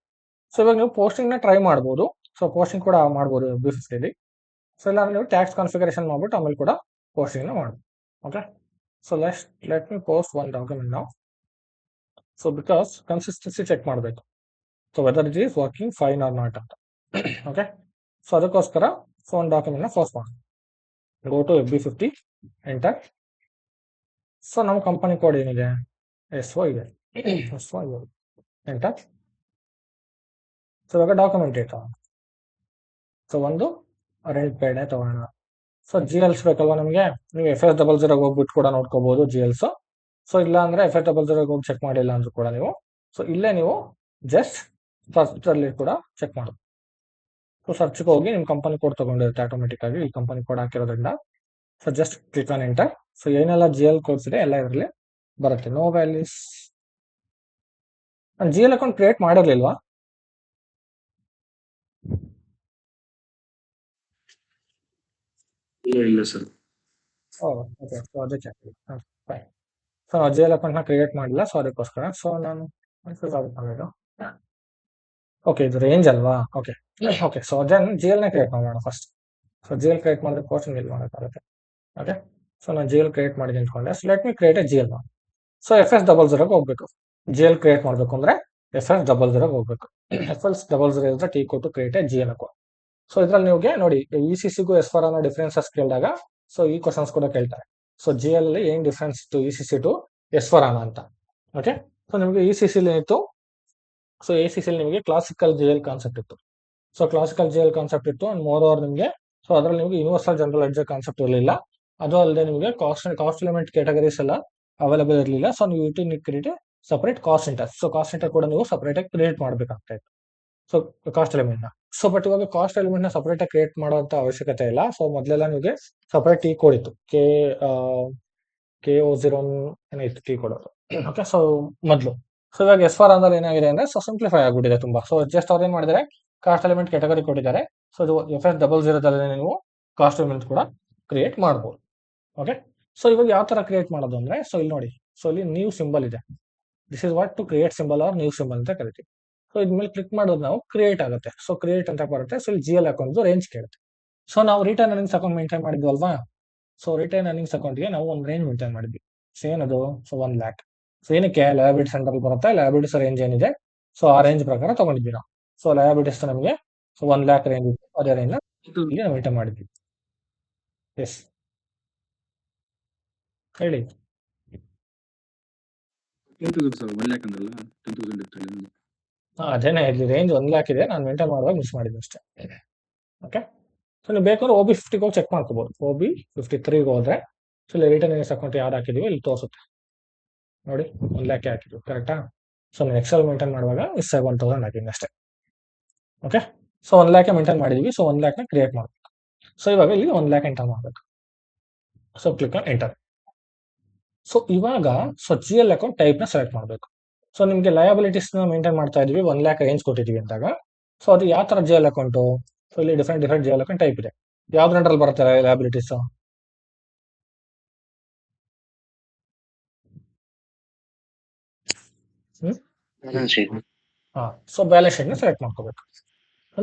ಸೊ ಇವಾಗ ನೀವು ಪೋಸ್ಟಿಂಗ್ ನ ಟ್ರೈ ಮಾಡ್ಬೋದು. ಸೊ ಪೋಸ್ಟಿಂಗ್ ಕೂಡ ಮಾಡ್ಬೋದು B50. ಸೊ ಇಲ್ಲ ನೀವು ಟ್ಯಾಕ್ಸ್ ಕಾನ್ಫಿಗರೇಷನ್ ಮಾಡ್ಬಿಟ್ಟು ಆಮೇಲೆ ಕೂಡ ಪೋಸ್ಟಿಂಗ್ ನ ಮಾಡ್ಬೋದು. Okay, so let me post one document ನಾವು. ಸೊ ಬಿಕಾಸ್ ಕನ್ಸಿಸ್ಟೆನ್ಸಿ ಚೆಕ್ ಮಾಡಬೇಕು. So whether it is working fine or not ಅಂತ. ಓಕೆ, ಸೊ ಅದಕ್ಕೋಸ್ಕರ ಸೊ ಒಂದು ಡಾಕ್ಯುಮೆಂಟ್ ನ ಪೋಸ್ಟ್ ಮಾಡಿ. Go to FB50 enter. So ನಮ್ಮ ಕಂಪನಿ ಕೋಡ್ ಏನಿದೆ SO ಇದೆ. SO enter. ಸೊ ಇವಾಗ ಡಾಕ್ಯುಮೆಂಟ್ ತಗೋಣ. ಸೊ ಒಂದು ರೆಂಟ್ ಪೇಡ್ ತಗೋಣ. ಸೊ GLs ಬೇಕಲ್ವಾ ನಮಗೆ. ನೀವು FS00 ಹೋಗ್ಬಿಟ್ಟು ಕೂಡ ನೋಡ್ಕೋಬಹುದು GLs. ಸೊ ಇಲ್ಲ ಅಂದ್ರೆ FS00 ಹೋಗಿ ಚೆಕ್ ಮಾಡಿಲ್ಲ ಅಂದ್ರೂ ಕೂಡ ನೀವು ಸೊ ಇಲ್ಲೇ ನೀವು ಜಸ್ಟ್ ಸರ್ಚ್ ಅಲ್ಲಿ ಕೂಡ ಚೆಕ್ ಮಾಡೋದು. ಸೊ ಸರ್ಚ್ ಹೋಗಿ ನಿಮ್ ಕಂಪನಿ ಕೋಡ್ ತಗೊಂಡಿರುತ್ತೆ ಆಟೋಮೆಟಿಕ್ ಆಗಿ ಈ ಕಂಪನಿ ಕೋಡ್ ಹಾಕಿರೋದ್ರಿಂದ. So just click on enter. So ಏನೆಲ್ಲ GL ಕೋಡ್ಸ್ ಇದೆ ಎಲ್ಲ ಇದರಲ್ಲಿ ಬರುತ್ತೆ. No values. ನಾನು GL ಅಕೌಂಟ್ ಕ್ರಿಯೇಟ್ ಮಾಡಿರ್ಲಿಲ್ವಾ. ಇಲ್ಲ ಸರ್. ಓಕೆ, ಸೊ ಅದಕ್ಕೆ ಫೈನ್. ಸೊ GL ಅಕೌಂಟ್ ನ ಕ್ರಿಯೇಟ್ ಮಾಡಿಲ್ಲ. ಸೊ ಅದಕ್ಕೋಸ್ಕರ ಸೊ ನಾನು ಓಕೆ ಇದು ರೇಂಜ್ ಅಲ್ವಾ. Okay, okay, so then G L ನ ಕ್ರಿಯೇಟ್ ಮಾಡೋಣ first. So G L create ಮಾಡಿದ್ರೆ ಪೋಸ್ಟಿಂಗ್ ಇಲ್ಲಿ ಮಾಡೋಕ್ಕಾಗುತ್ತೆ. ಓಕೆ, ಸೊ ನಾನು ಜಿ ಎಲ್ ಕ್ರಿಯೇಟ್ ಮಾಡಿ ಅಂದ್ಕೊಂಡೆ. So let me create a G L. So FS00 ಹೋಗ್ಬೇಕು. ಜಿ ಎಲ್ ಕ್ರಿಯೇಟ್ ಮಾಡಬೇಕು ಅಂದ್ರೆ FS00 ಹೋಗ್ಬೇಕು. FS00 is the T code to create a G L account. So ಇದ್ರಲ್ಲಿ ನಿಮಗೆ ನೋಡಿ ECC-ಗೂ S4 ಅನ್ನೋ ಡಿಫರೆನ್ಸಸ್ ಕೇಳಿದಾಗ ಸೊ ಈ ಕ್ವಶನ್ಸ್ ಕೂಡ ಕೇಳ್ತಾರೆ. ಸೊ ಜಿ ಎಲ್ ಏನ್ ಡಿಫರೆನ್ಸ್ ಇತ್ತು ECC ಟು S4 ಅಂತ. ಓಕೆ, ಸೊ ನಿಮಗೆ ECC ಏನಿತ್ತು, ಸೊ ACC ನಿಮಗೆ ಕ್ಲಾಸಿಕಲ್ ಜಿ ಎಲ್ ಕಾನ್ಸೆಪ್ಟ್ ಇತ್ತು. So classical G L concept ಇತ್ತು ಅಂಡ್ ಮೋರ್ ಓವರ್ ನಿಮಗೆ ಸೊ ಅದರಲ್ಲಿ ನಿಮಗೆ ಯೂನಿವರ್ಸಲ್ ಜನರಲ್ ಲೆಡ್ಜರ್ ಕಾನ್ಸೆಪ್ಟ್ ಇರಲಿಲ್ಲ. ಅದು ಅಲ್ಲದೆ ನಿಮಗೆ ಕಾಸ್ಟ್ ಎಲಿಮೆಂಟ್ ಕ್ಯಾಟಗರೀಸ್ ಎಲ್ಲ ಅವೈಲೇಬಲ್ ಇರಲಿಲ್ಲ. ಸೊ ನೀವು create separate cost centre. So cost centre ಕೂಡ ನೀವು ಸಪರೇಟ್ ಆಗಿ ಕ್ರಿಯೇಟ್ ಮಾಡಬೇಕಾಗ್ತಾ ಇತ್ತು. ಸೊ ಕಾಸ್ಟ್ ಎಲಿಮೆಂಟ್ ನ ಸೊ ಬಟ್ ಇವಾಗ ಕಾಸ್ಟ್ ಎಲಿಮೆಂಟ್ ನ ಸಪರೇಟ್ ಆಗಿ ಕ್ರಿಯೇಟ್ ಮಾಡುವಂತ ಅವಶ್ಯಕತೆ ಇಲ್ಲ. ಸೊ ಮೊದಲೆಲ್ಲ ನಿಮಗೆ ಸಪರೇಟ್ ಟಿ ಕೋಡ್ ಇತ್ತು, KO01 ಏನಿತ್ತು ಟಿ ಕೋಡ್ ಅದು. ಓಕೆ, ಸೊ ಮೊದಲು. ಸೊ ಇವಾಗ S4 ಅಂದ್ರೆ ಏನಾಗಿದೆ ಅಂದ್ರೆ ಸೊ ಸಿಂಪ್ಲಿಫೈ ಆಗ್ಬಿಟ್ಟಿದೆ ತುಂಬಾ. ಸೊ ಜಸ್ಟ್ ಅವ್ರು ಏನ್ ಮಾಡಿದ್ದಾರೆ, ಕಾಸ್ಟ್ ಎಲಿಮೆಂಟ್ ಕ್ಯಾಟಗರಿ ಕೊಟ್ಟಿದ್ದಾರೆ. ಸೊ ಇದು FS00 ನೀವು ಕಾಸ್ಟ್ ಎಲಿಮೆಂಟ್ ಕೂಡ ಕ್ರಿಯೇಟ್ ಮಾಡಬಹುದು. ಓಕೆ, ಸೊ ಇವಾಗ ಯಾವ ತರ ಕ್ರಿಯೇಟ್ ಮಾಡೋದು ಅಂದ್ರೆ ಸೊ ಇಲ್ಲಿ ನೋಡಿ, ಸೊ ಇಲ್ಲಿ ನ್ಯೂ ಸಿಂಬಲ್ ಇದೆ. This is what to create symbol or new symbol ಅಂತ ಕರಿತೀವಿ. ಸೊ ಇದ್ಮೇಲೆ ಕ್ಲಿಕ್ ಮಾಡೋದು ನಾವು ಕ್ರಿಯೇಟ್ ಆಗುತ್ತೆ. ಸೊ ಕ್ರಿಯೇಟ್ ಅಂತ ಬರುತ್ತೆ. ಸೊ ಇಲ್ಲಿ GL ಅಕೌಂಟ್ ರೇಂಜ್ ಕೇಳುತ್ತೆ. ಸೊ ನಾವು ರಿಟರ್ನ್ ಅರ್ನಿಂಗ್ಸ್ ಅಕೌಂಟ್ ಮೇಂಟೈನ್ ಮಾಡಿದ್ವಿ ಅಲ್ವಾ. ಸೊ ರಿಟರ್ನ್ ಅರ್ನಿಂಗ್ಸ್ ಅಕೌಂಟ್ಗೆ ನಾವು ಒಂದು ರೇಂಜ್ ಮೇಂಟೈನ್ ಮಾಡಿದ್ವಿ. ಸೊ ಏನದು, ಸೊ 1 lakh. ಸೊ ಏನಕ್ಕೆ ಲಯಬಿಲಿಟೀಸ್ ಸೆಂಟರ್ ಬರುತ್ತೆ, ಲಯಬಿಲಿಟೀಸ್ ರೇಂಜ್ ಏನಿದೆ ಸೊ ಆ ರೇಂಜ್ ಪ್ರಕಾರ ತಗೊಂಡಿದ್ವಿ ನಾವು. ಸೊ ಲಯಬಿಲಿಟೀಸ್ ನಮಗೆ ಸೊ 1 lakh ರೇಂಜ್ ಇತ್ತು, ಅದೇ ರೇಂಜ್ ಇಲ್ಲಿ ಮೇಂಟೈನ್ ಮಾಡಿದ್ವಿ. ಎಸ್ ಹೇಳಿ. 10,000 ಸರ್, 1 lakh ಅಂದ್ರಲ್ಲ, 10,000 ಇತ್ತು ಹೇಳಿ. ಅದೇನೇ ಇಲ್ಲಿ ರೇಂಜ್ 1 lakh ಇದೆ, ನಾನು ಮೇಂಟೈನ್ ಮಾಡುವಾಗ ಮಿಸ್ ಮಾಡಿದ್ದೆ ಅಷ್ಟೇ. ಓಕೆ, ಸೊ ನೀವು ಬೇಕಾದ್ರೆ OB50 ಹೋಗಿ ಚೆಕ್ ಮಾಡ್ಕೋಬಹುದು. OB53 ಹೋದ್ರೆ ಸೊ ಇಲ್ಲಿ ರಿಟರ್ನ್ ಅರ್ನಿಂಗ್ಸ್ ಅಕೌಂಟ್ ಯಾರು ಹಾಕಿದೀವಿ ಇಲ್ಲಿ ತೋರಿಸುತ್ತೆ ನೋಡಿ, 1 lakh ಹಾಕಿದ್ವಿ ಕರೆಕ್ಟಾ. ಸೊ ನೀವು ಎಕ್ಸೆಲ್ ಮೇಂಟೈನ್ ಮಾಡುವಾಗ ಮಿಸ್ ಆಗಿ 1,000 ಹಾಕಿದ್ವಿ ಅಷ್ಟೇ. ಓಕೆ, ಸೊ 1 lakh ಮೇಂಟೈನ್ ಮಾಡಿದ್ವಿ. ಸೊ 1 lakh ನ ಕ್ರಿಯೇಟ್ ಮಾಡಬೇಕು. ಸೊ ಇವಾಗ ಇಲ್ಲಿ 1 lakh ಎಂಟರ್ ಮಾಡಬೇಕು. So click on enter. So ಇವಾಗ ಸೊ GL ಅಕೌಂಟ್ ಟೈಪ್ ನ ಸೆಲೆಕ್ಟ್ ಮಾಡಬೇಕು. ಸೊ ನಿಮಗೆ ಲಯಬಿಲಿಟೀಸ್ ನ ಮೇಂಟೈನ್ ಮಾಡ್ತಾ ಇದೀವಿ, 1 lakh ರೇಂಜ್ ಕೊಟ್ಟಿದೀವಿ ಅಂದಾಗ ಸೊ ಅದು ಯಾವ ತರ GL ಅಕೌಂಟ್. ಸೊ ಇಲ್ಲಿ ಡಿಫರೆಂಟ್ GL ಅಕೌಂಟ್ ಟೈಪ್ ಇದೆ. ಯಾವ್ದ್ರಲ್ಲಿ ಬರುತ್ತೆ ಲಯಬಿಲಿಟೀಸ್, ಸೊ ಬ್ಯಾಲೆನ್ಸ್ ಶೀಟ್ ನ ಸೆಲೆಕ್ಟ್ ಮಾಡ್ಕೋಬೇಕು.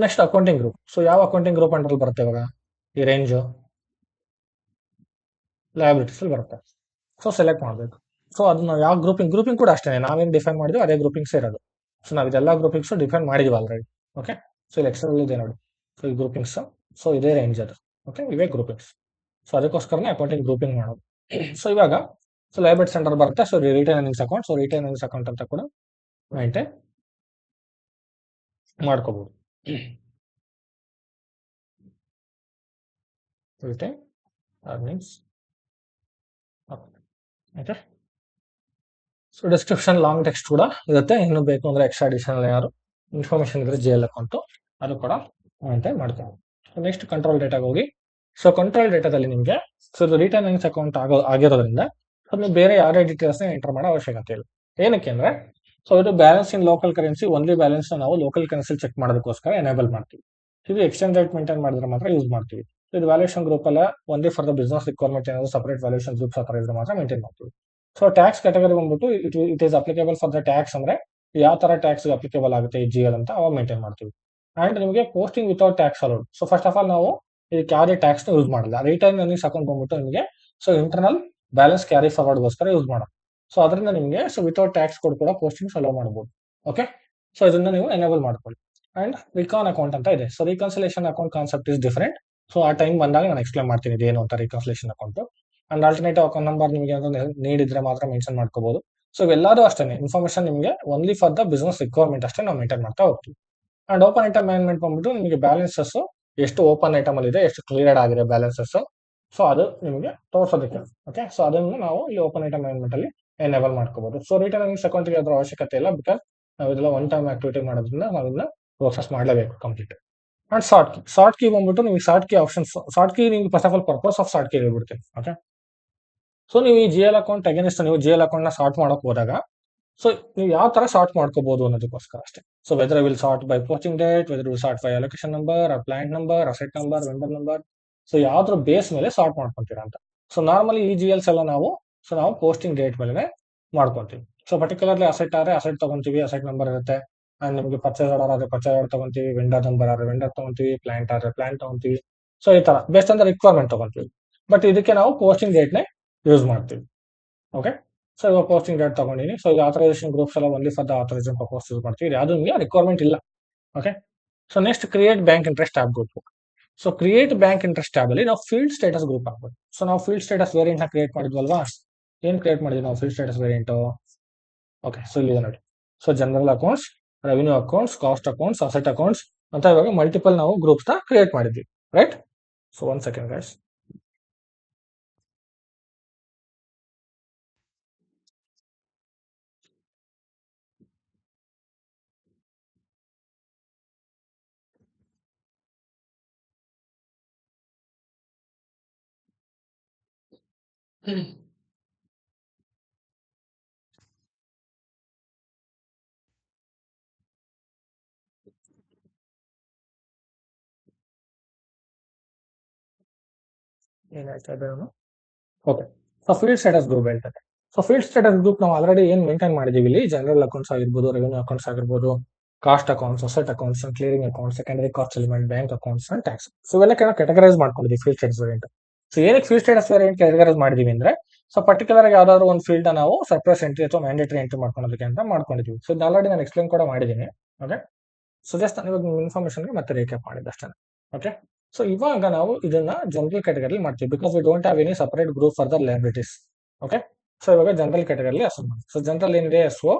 Next accounting group. ಸೊ ಯಾವ ಅಕೌಂಟಿಂಗ್ ಗ್ರೂಪ್ ಅಂಡರ್ ಬರುತ್ತೆ ಇವಾಗ ಈ ರೇಂಜ್ ಲಯಬಿಲಿಟೀಸ್ ಅಲ್ಲಿ ಬರುತ್ತೆ. ಸೊ ಸೆಲೆಕ್ಟ್ ಮಾಡಬೇಕು. ಸೊ ಅದನ್ನ ಯಾವ ಗ್ರೂಪಿಂಗ್ ಕೂಡ ಅಷ್ಟೇ ನಾವೇನು ಡಿಫೈನ್ ಮಾಡಿದ್ವಿ ಅದೇ ಗ್ರೂಪಿಂಗ್ಸ್ ಇರೋದು. ಸೊ ನಾವು ಇದೆಲ್ಲ ಗ್ರೂಪಿಂಗ್ಸ್ ಡಿಫೈನ್ ಮಾಡಿದ್ವಿ ಆಲ್ರೆಡಿ. ಓಕೆ, ಸೊ ಇಲ್ಲಿ ಎಕ್ಸೆಲ್ ಇದೆ ನೋಡಿ. ಸೊ ಈ ಗ್ರೂಪಿಂಗ್ಸ್ ಸೊ ಇದೇ ರೇಂಜ್ ಅದು. ಓಕೆ, ಇವೇ ಗ್ರೂಪಿಂಗ್ಸ್. ಸೊ ಅದಕ್ಕೋಸ್ಕರನೇ ಅಕೌಂಟಿಂಗ್ ಗ್ರೂಪಿಂಗ್ ಮಾಡೋದು. ಸೊ ಇವಾಗ ಸೊ ಲಯಬಿಲಿಟೀಸ್ ಅಂಡರ್ ಬರುತ್ತೆ. So return earnings account. So return earnings account ಅಂತ ಕೂಡ ಮೇಂಟೈನ್ ಮಾಡ್ಕೋಬಹುದು. Return earnings. Okay, so description long text ಕೂಡ ಇರುತ್ತೆ. ಇನ್ನು ಬೇಕು ಅಂದ್ರೆ ಎಕ್ಸ್ಟ್ರಾ ಅಡಿಷನಲ್ ಯಾರು ಇನ್ಫಾರ್ಮೇಶನ್ ಇದ್ರೆ GL ಅಕೌಂಟ್ ಅದು ಕೂಡ ಮೇಂಟೈನ್ ಮಾಡ್ತಾರೆ. ನೆಕ್ಸ್ಟ್ ಕಂಟ್ರೋಲ್ ಡೇಟಾಗೆ ಹೋಗಿ. ಸೊ ಕಂಟ್ರೋಲ್ ಡೇಟಾದಲ್ಲಿ ನಿಮಗೆ ಸೊ ಇದು ರಿಟರ್ನ್ ಅರ್ನಿಂಗ್ಸ್ ಅಕೌಂಟ್ ಆಗಿರೋದ್ರಿಂದ ನೀವು ಬೇರೆ ಯಾವುದೇ ಡೀಟೇಲ್ಸ್ ನ ಎಂಟರ್ ಮಾಡೋ ಅವಶ್ಯಕತೆ ಇಲ್ಲ. ಏನಕ್ಕೆ ಅಂದ್ರೆ ಸೊ ಇದು balance in local currency, only balance ನಾವು ಲೋಕಲ್ ಕರೆನ್ಸಿ ಚೆಕ್ ಮಾಡೋದಕ್ಕೋಸ್ಕರ ಎನೇಬಲ್ ಮಾಡ್ತೀವಿ. ಇದು ಎಕ್ಸ್ಚೇಂಜ್ ರೇಟ್ ಮೇಂಟೈನ್ ಮಾಡಿದ್ರೆ ಮಾತ್ರ ಯೂಸ್ ಮಾಡ್ತೀವಿ. ಇದು ವ್ಯಾಲ್ಯೂಷನ್ ಗ್ರೂಪ್ ಅಲ್ಲ, only for the business requirement ಏನಾದ್ರು ಸಪರೇಟ್ ವ್ಯಾಲ್ಯೂಷನ್ ಗ್ರೂಪ್ಸ್ ಹತ್ರ ಇದ್ರೆ ಮಾತ್ರ ಮೇಂಟೈನ್ ಮಾಡ್ತೀವಿ. ಸೊ ಟ್ಯಾಕ್ಸ್ ಕ್ಯಾಟಗರಿ ಬಂದ್ಬಿಟ್ಟು it is applicable for the tax ಅಂದ್ರೆ ಯಾವ ತರ ಟ್ಯಾಕ್ಸ್ ಅಪ್ಲಿಕೇಬಲ್ ಆಗುತ್ತೆ ಈ GL ಅಂತ ಅವಾಗ ಮೇಂಟೈನ್ ಮಾಡ್ತೀವಿ. ಅಂಡ್ ನಿಮಗೆ posting without tax allowed. So first of all ನಾವು ಇದಕ್ಕೆ ಯಾವುದೇ ಟ್ಯಾಕ್ಸ್ ಯೂಸ್ ಮಾಡಲ್ಲ. ರಿಟರ್ನ್ ಅರ್ನಿಂಗ್ಸ್ ಅಕೌಂಟ್ ಬಂದ್ಬಿಟ್ಟು ನಿಮಗೆ ಸೊ ಇಂಟರ್ನಲ್ ಬ್ಯಾಲೆನ್ಸ್ ಕ್ಯಾರಿ ಫಾರ್ವರ್ಡ್ಗೋಸ್ಕರ ಯೂಸ್ ಮಾಡೋದು. ಸೊ ಅದರಿಂದ ನಿಮಗೆ ಸೊ ವಿತೌಟ್ ಟ್ಯಾಕ್ಸ್ ಕೋಡ್ ಕೂಡ ಪೋಸ್ಟಿಂಗ್ಸ್ ಅಲೋ ಮಾಡಬಹುದು. ಓಕೆ, ಸೊ ಇದನ್ನ ನೀವು ಎನೇಬಲ್ ಮಾಡ್ಕೊಳ್ಳಿ. ಅಂಡ್ ರಿಕಾನ್ ಅಕೌಂಟ್ ಅಂತ ಇದೆ. So reconciliation account concept is different. So ಆ ಟೈಮ್ ಬಂದಾಗ ನಾನು ಎಕ್ಸ್ಪ್ಲೇನ್ ಮಾಡ್ತೀನಿ ಇದೇನು ಅಂತ reconciliation account. And alternative account number ನಿಮಗೆ ನೀಡಿದ್ರೆ ಮಾತ್ರ ಮೆನ್ಷನ್ ಮಾಡ್ಕೋಬಹುದು. ಸೊ ಇವೆಲ್ಲರೂ ಅಷ್ಟೇ ಇನ್ಫಾರ್ಮೇಶನ್ ನಿಮಗೆ only for the business requirement ಅಷ್ಟೇ ನಾವು ಮೇಂಟೈನ್ ಮಾಡ್ತಾ ಹೋಗ್ತೀವಿ. ಅಂಡ್ ಓಪನ್ ಐಟಮ್ ಮ್ಯಾನೇಜ್ಮೆಂಟ್ ಬಂದ್ಬಿಟ್ಟು ನಿಮಗೆ ಬ್ಯಾಲೆನ್ಸಸ್ ಎಷ್ಟು ಓಪನ್ ಐಟಮ್ ಅಲ್ಲಿ ಇದೆ, ಎಷ್ಟು ಕ್ಲಿಯರ್ ಆಗಿದೆ ಬ್ಯಾಲೆನ್ಸಸ್, ಸೊ ಅದು ನಿಮಗೆ ತೋರಿಸೋದಕ್ಕೆ. ಓಕೆ, ಸೊ ಅದನ್ನು ನಾವು ಇಲ್ಲಿ ಓಪನ್ ಐಟಮ್ ಮ್ಯಾನೇಜ್ಮೆಂಟ್ ಅಲ್ಲಿ ಎನೇಬಲ್ ಮಾಡ್ಕೋಬಹುದು. ಸೊ ರಿಟರ್ನ್ ಅರ್ನಿಂಗ್ಸ್ ಅಕೌಂಟ್ಗೆ ಅದರ ಅವಶ್ಯಕತೆ ಇಲ್ಲ, ಬಿಕಾಸ್ ನಾವು ಇದೆಲ್ಲ ಒನ್ ಟೈಮ್ ಆಕ್ಟಿವಿಟಿ ಮಾಡೋದ್ರಿಂದ ನಾವು ಇದನ್ನ ಪ್ರೋಸೆಸ್ ಮಾಡಲೇಬೇಕು ಕಂಪ್ಲೀಟ್. ಅಂಡ್ ಶಾರ್ಟ್ ಕೀ ಬಂದ್ಬಿಟ್ಟು ನಿಮಗೆ short key options. Short key ನಿಮ್ಗೆ first of all purpose of short key ಹೇಳ್ಬಿಡ್ತೀನಿ. ಓಕೆ, ಸೊ ನೀವು ಈ GL ಅಕೌಂಟ್ ಅಗೇನ್ಸ್ಟ್ ನೀವು GL ಅಕೌಂಟ್ ನ ಶಾರ್ಟ್ ಮಾಡಕ್ ಹೋದಾಗ ಸೊ ನೀವು ಯಾವ ತರ ಶಾರ್ಟ್ ಮಾಡ್ಕೋಬಹುದು ಅನ್ನೋದಕ್ಕೋಸ್ಕರ ಅಷ್ಟೇ. So whether will sort by posting date, whether will sort by allocation number, plant number, asset number, vendor number, so ಯಾವ್ದ್ರ ಬೇಸ್ ಮೇಲೆ ಶಾರ್ಟ್ ಮಾಡ್ಕೊಂತೀರಾ ಅಂತ. ಸೊ ನಾರ್ಮಲಿ ಈ GLs ಎಲ್ಲ ನಾವು ಪೋಸ್ಟಿಂಗ್ ಡೇಟ್ ಮೇಲೆ ಮಾಡ್ಕೊಂತೀವಿ. ಸೊ ಪರ್ಟಿಕ್ಯುಲರ್ಲಿ ಅಸೆಟ್ ಆದ್ರೆ ಅಸೆಟ್ ತಗೊಂತೀವಿ, ಅಸೆಟ್ ನಂಬರ್ ಇರುತ್ತೆ. ಅಂಡ್ ನಿಮ್ಗೆ ಪರ್ಚೇಸ್ ಆರ್ಡರ್ ಆದ್ರೆ ಪರ್ಚೇಸ್ ಆರ್ಡರ್ ತಗೊಂತೀವಿ, ವೆಂಡರ್ ನಂಬರ್ ಆದ್ರೆ ವೆಂಡರ್ ತಗೊಂತೀವಿ, ಪ್ಲಾಂಟ್ ಆದ್ರೆ ಪ್ಲಾಂಟ್ ತಗೊಂತೀವಿ. ಸೊ ಈ ತರ ಬೇಸ್ಟ್ ಅಂದ್ರೆ ರಿಕ್ವೈರ್ಮೆಂಟ್ ತಗೊಂತೀವಿ. ಬಟ್ ಇದಕ್ಕೆ ನಾವು ಪೋಸ್ಟಿಂಗ್ ಡೇಟ್ ನೇ ಯೂಸ್ ಮಾಡ್ತೀವಿ. ಓಕೆ, ಸೊ ಇವಾಗ ಪೋಸ್ಟಿಂಗ್ ಡೇಟ್ ತಗೊಂಡಿನಿ. ಸೊ ಈಗ ಆಥರೈಸೇಷನ್ ಗ್ರೂಪ್ಸ್ ಎಲ್ಲ only for the authorisation purpose use ಮಾಡ್ತೀವಿ. ಯಾವುದು ನಿಮಗೆ ರಿಕ್ವೈರ್ಮೆಂಟ್ ಇಲ್ಲ. Okay, so next create bank interest tab group. So create bank interest tab ಅಲ್ಲಿ ನಾವು ಫೀಲ್ಡ್ ಸ್ಟೇಟಸ್ ಗ್ರೂಪ್ ಹಾಕ್ಬೋದು. ಸೊ ನಾವು ಫೀಲ್ಡ್ ಸ್ಟೇಟಸ್ ವೇರಿಯಂಟ್ ನ ಕ್ರಿಯೇಟ್ ಮಾಡಿದ್ವಲ್ವಾ, ಏನ್ ಕ್ರಿಯೇಟ್ ಮಾಡಿದ್ವಿ ನಾವು field status variant. Okay, so ಇಲ್ಲಿ ನೋಡಿ. So general accounts, revenue accounts, cost accounts, asset accounts ಅಂತ ಇವಾಗ ಮಲ್ಟಿಪಲ್ ನಾವು ಗ್ರೂಪ್ಸ್ ನ ಕ್ರಿಯೇಟ್ ಮಾಡಿದ್ವಿ, ರೈಟ್. So 1 second guys. ಏನಾಯ್ತು ಅದೇನು. Okay, so field status group ಹೇಳ್ತಾರೆ. ಸೊ ಫೀಲ್ಡ್ ಸ್ಟೇಟಸ್ ಗ್ರೂಪ್ ನಾವು ಆಲ್ರೆಡಿ ಏನ್ ಮೇಂಟೈನ್ ಮಾಡಿದೀವಿ ಇಲ್ಲಿ, ಜನರಲ್ ಅಕೌಂಟ್ಸ್ ಆಗಿರ್ಬೋದು, ರೆವಿನ್ಯೂ ಅಕೌಂಟ್ಸ್ ಆಗಿರ್ಬೋದು, cost accounts, asset accounts, clearing accounts, secondary cost element, bank accounts and tax. So ಇವೆಲ್ಲ ಕೆಟಗರೈಸ್ ಮಾಡ್ಕೊಂಡಿದ್ದೀವಿ ಫೀಲ್ಡ್ ಸ್ಟೇಟಸ್ ವೇರಿಯಂಟ್. ಸೊ ಏನಕ್ಕೆ ಫೀಲ್ಡ್ ಸ್ಟೇಟಸ್ ವೇರಿಯಂಟ್ ಕೆಟಗರೈಸ್ ಮಾಡಿದೀವಿ ಅಂದ್ರೆ, ಸೊ ಪರ್ಟಿಕ್ಯುಲರ್ ಆಗಿ ಯಾವ್ದಾದ್ರು ಒಂದು ಫೀಲ್ಡ್ ನಾವು ಸರ್ಪ್ರೈಸ್ ಎಂಟ್ರಿ ಅಥವಾ ಮ್ಯಾಂಡೇಟರಿ ಎಂಟ್ರಿ ಮಾಡ್ಕೊಳೋದಕ್ಕೆ ಅಂತ ಮಾಡ್ಕೊಂಡಿದ್ದೀವಿ. ಸೊ ಆಲ್ರೆಡಿ ನಾನು ಎಕ್ಸ್ಪ್ಲೇನ್ ಕೂಡ ಮಾಡಿದ್ದೀನಿ. ಓಕೆ, ಸೊ ಜಸ್ಟ್ ನಾನು ಇವಾಗ ಇನ್ಫಾರ್ಮೇಶನ್ ಮತ್ತೆ ರೇಕ್ಯಾಪ್ ಮಾಡಿದ್ದೆ ಅಷ್ಟೇ. ಓಕೆ, ಸೊ ಇವಾಗ ನಾವು ಇದನ್ನ ಜನರಲ್ ಕ್ಯಾಟಗರಿ ಮಾಡ್ತೀವಿ, because we don't have any separate group for the liabilities. Okay, so ಇವಾಗ ಜನರಲ್ ಕ್ಯಾಟಗರಿ ಅಸೈನ್ ಮಾಡಿ. ಸೊ ಜನರಲ್ ಏನಿದೆ, ಎಸ್ ಒ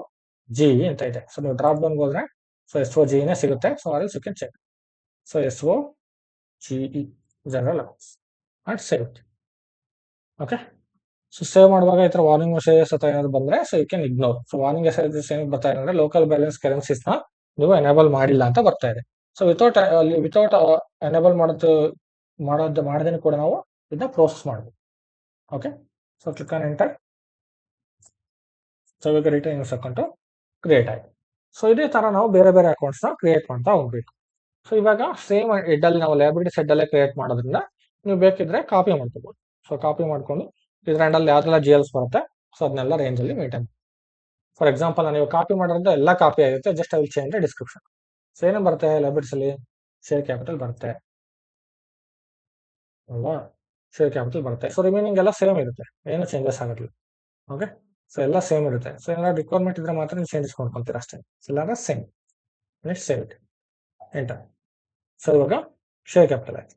ಜಿ ಅಂತ ಇದೆ. ಸೊ ನೀವು ಡ್ರಾಪ್ ಡೌನ್ ಹೋದ್ರೆ ಸೊ ಎಸ್ ಒ ಜಿ ನೇ ಸಿಗುತ್ತೆ. So or you can check. So S O G E general accounts and save. Okay, so save ಮಾಡುವಾಗ ಈ ತರ ವಾರ್ನಿಂಗ್ ಮೆಸೇಜಸ್ ಅಥವಾ ಏನಾದ್ರು ಬಂದ್ರೆ so you can ignore. So warning messages ಏನು ಬರ್ತಾ ಇದೆ ಅಂದ್ರೆ, ಲೋಕಲ್ ಬ್ಯಾಲೆನ್ಸ್ ಕರೆನ್ಸೀಸ್ ನ ನೀವು ಎನೇಬಲ್ ಮಾಡಿಲ್ಲ ಅಂತ ಬರ್ತಾ ಇದೆ. ಸೊ ವಿತೌಟ್ ಎನೇಬಲ್ ಮಾಡದೇನೆ ಕೂಡ ನಾವು ಇದನ್ನ ಪ್ರೋಸೆಸ್ ಮಾಡಬೇಕು. Okay, so click on enter. So ಇವಾಗ ರಿಟರ್ನ್ ಅಕೌಂಟ್ ಕ್ರಿಯೇಟ್ ಆಯ್ತು. ಸೊ ಇದೇ ತರ ನಾವು ಬೇರೆ ಬೇರೆ ಅಕೌಂಟ್ಸ್ ನ ಕ್ರಿಯೇಟ್ ಮಾಡ್ತಾ ಹೋಗ್ಬೇಕು. ಸೊ ಇವಾಗ ಸೇಮ್ ಹೆಡ್ ಅಲ್ಲಿ ನಾವು ಲಯಬಿಲಿಟೀಸ್ ಹೆಡ್ ಅಲ್ಲೇ ಕ್ರಿಯೇಟ್ ಮಾಡೋದ್ರಿಂದ ನೀವು ಬೇಕಿದ್ರೆ ಕಾಪಿ ಮಾಡ್ಕೋಬಹುದು. ಸೊ ಕಾಪಿ ಮಾಡ್ಕೊಂಡು ಇದ್ರ ಎಂಡಲ್ಲಿ ಯಾವ್ದೆಲ್ಲ ಜಿ ಎಲ್ಸ್ ಬರುತ್ತೆ ಸೊ ಅದನ್ನೆಲ್ಲ ರೇಂಜ್ ಅಲ್ಲಿ ಮೇಂಟೈನ್. ಫಾರ್ ಎಕ್ಸಾಂಪಲ್ ನೀವು ಕಾಪಿ ಮಾಡೋದ್ರಿಂದ ಎಲ್ಲ ಕಾಪಿ ಆಗುತ್ತೆ. Just I will change the description. So ಏನು ಬರುತ್ತೆ ಲಯಬಿಲಿಟೀಸ್ ಅಲ್ಲಿ, ಶೇರ್ ಕ್ಯಾಪಿಟಲ್ ಬರುತ್ತೆ ಅಲ್ವಾ, ಶೇರ್ ಕ್ಯಾಪಿಟಲ್ ಬರುತ್ತೆ. ಸೊ ರಿಮೈನಿಂಗ್ ಎಲ್ಲ ಸೇಮ್ ಇರುತ್ತೆ, ಏನು ಚೇಂಜಸ್ ಆಗೋದಿಲ್ಲ. ಓಕೆ, ಸೊ ಎಲ್ಲ ಸೇಮ್ ಇರುತ್ತೆ. ಸೊ ಏನಾದ್ರು ರಿಕ್ವೈರ್ಮೆಂಟ್ ಇದ್ರೆ ಮಾತ್ರ ನೀವು ಚೇಂಜಸ್ ಮಾಡ್ಕೊಂತೀರ ಅಷ್ಟೇ. ಇಲ್ಲಾಂದ್ರೆ same. Next save it, enter. So ಇವಾಗ ಶೇರ್ ಕ್ಯಾಪಿಟಲ್ ಆಯ್ತು.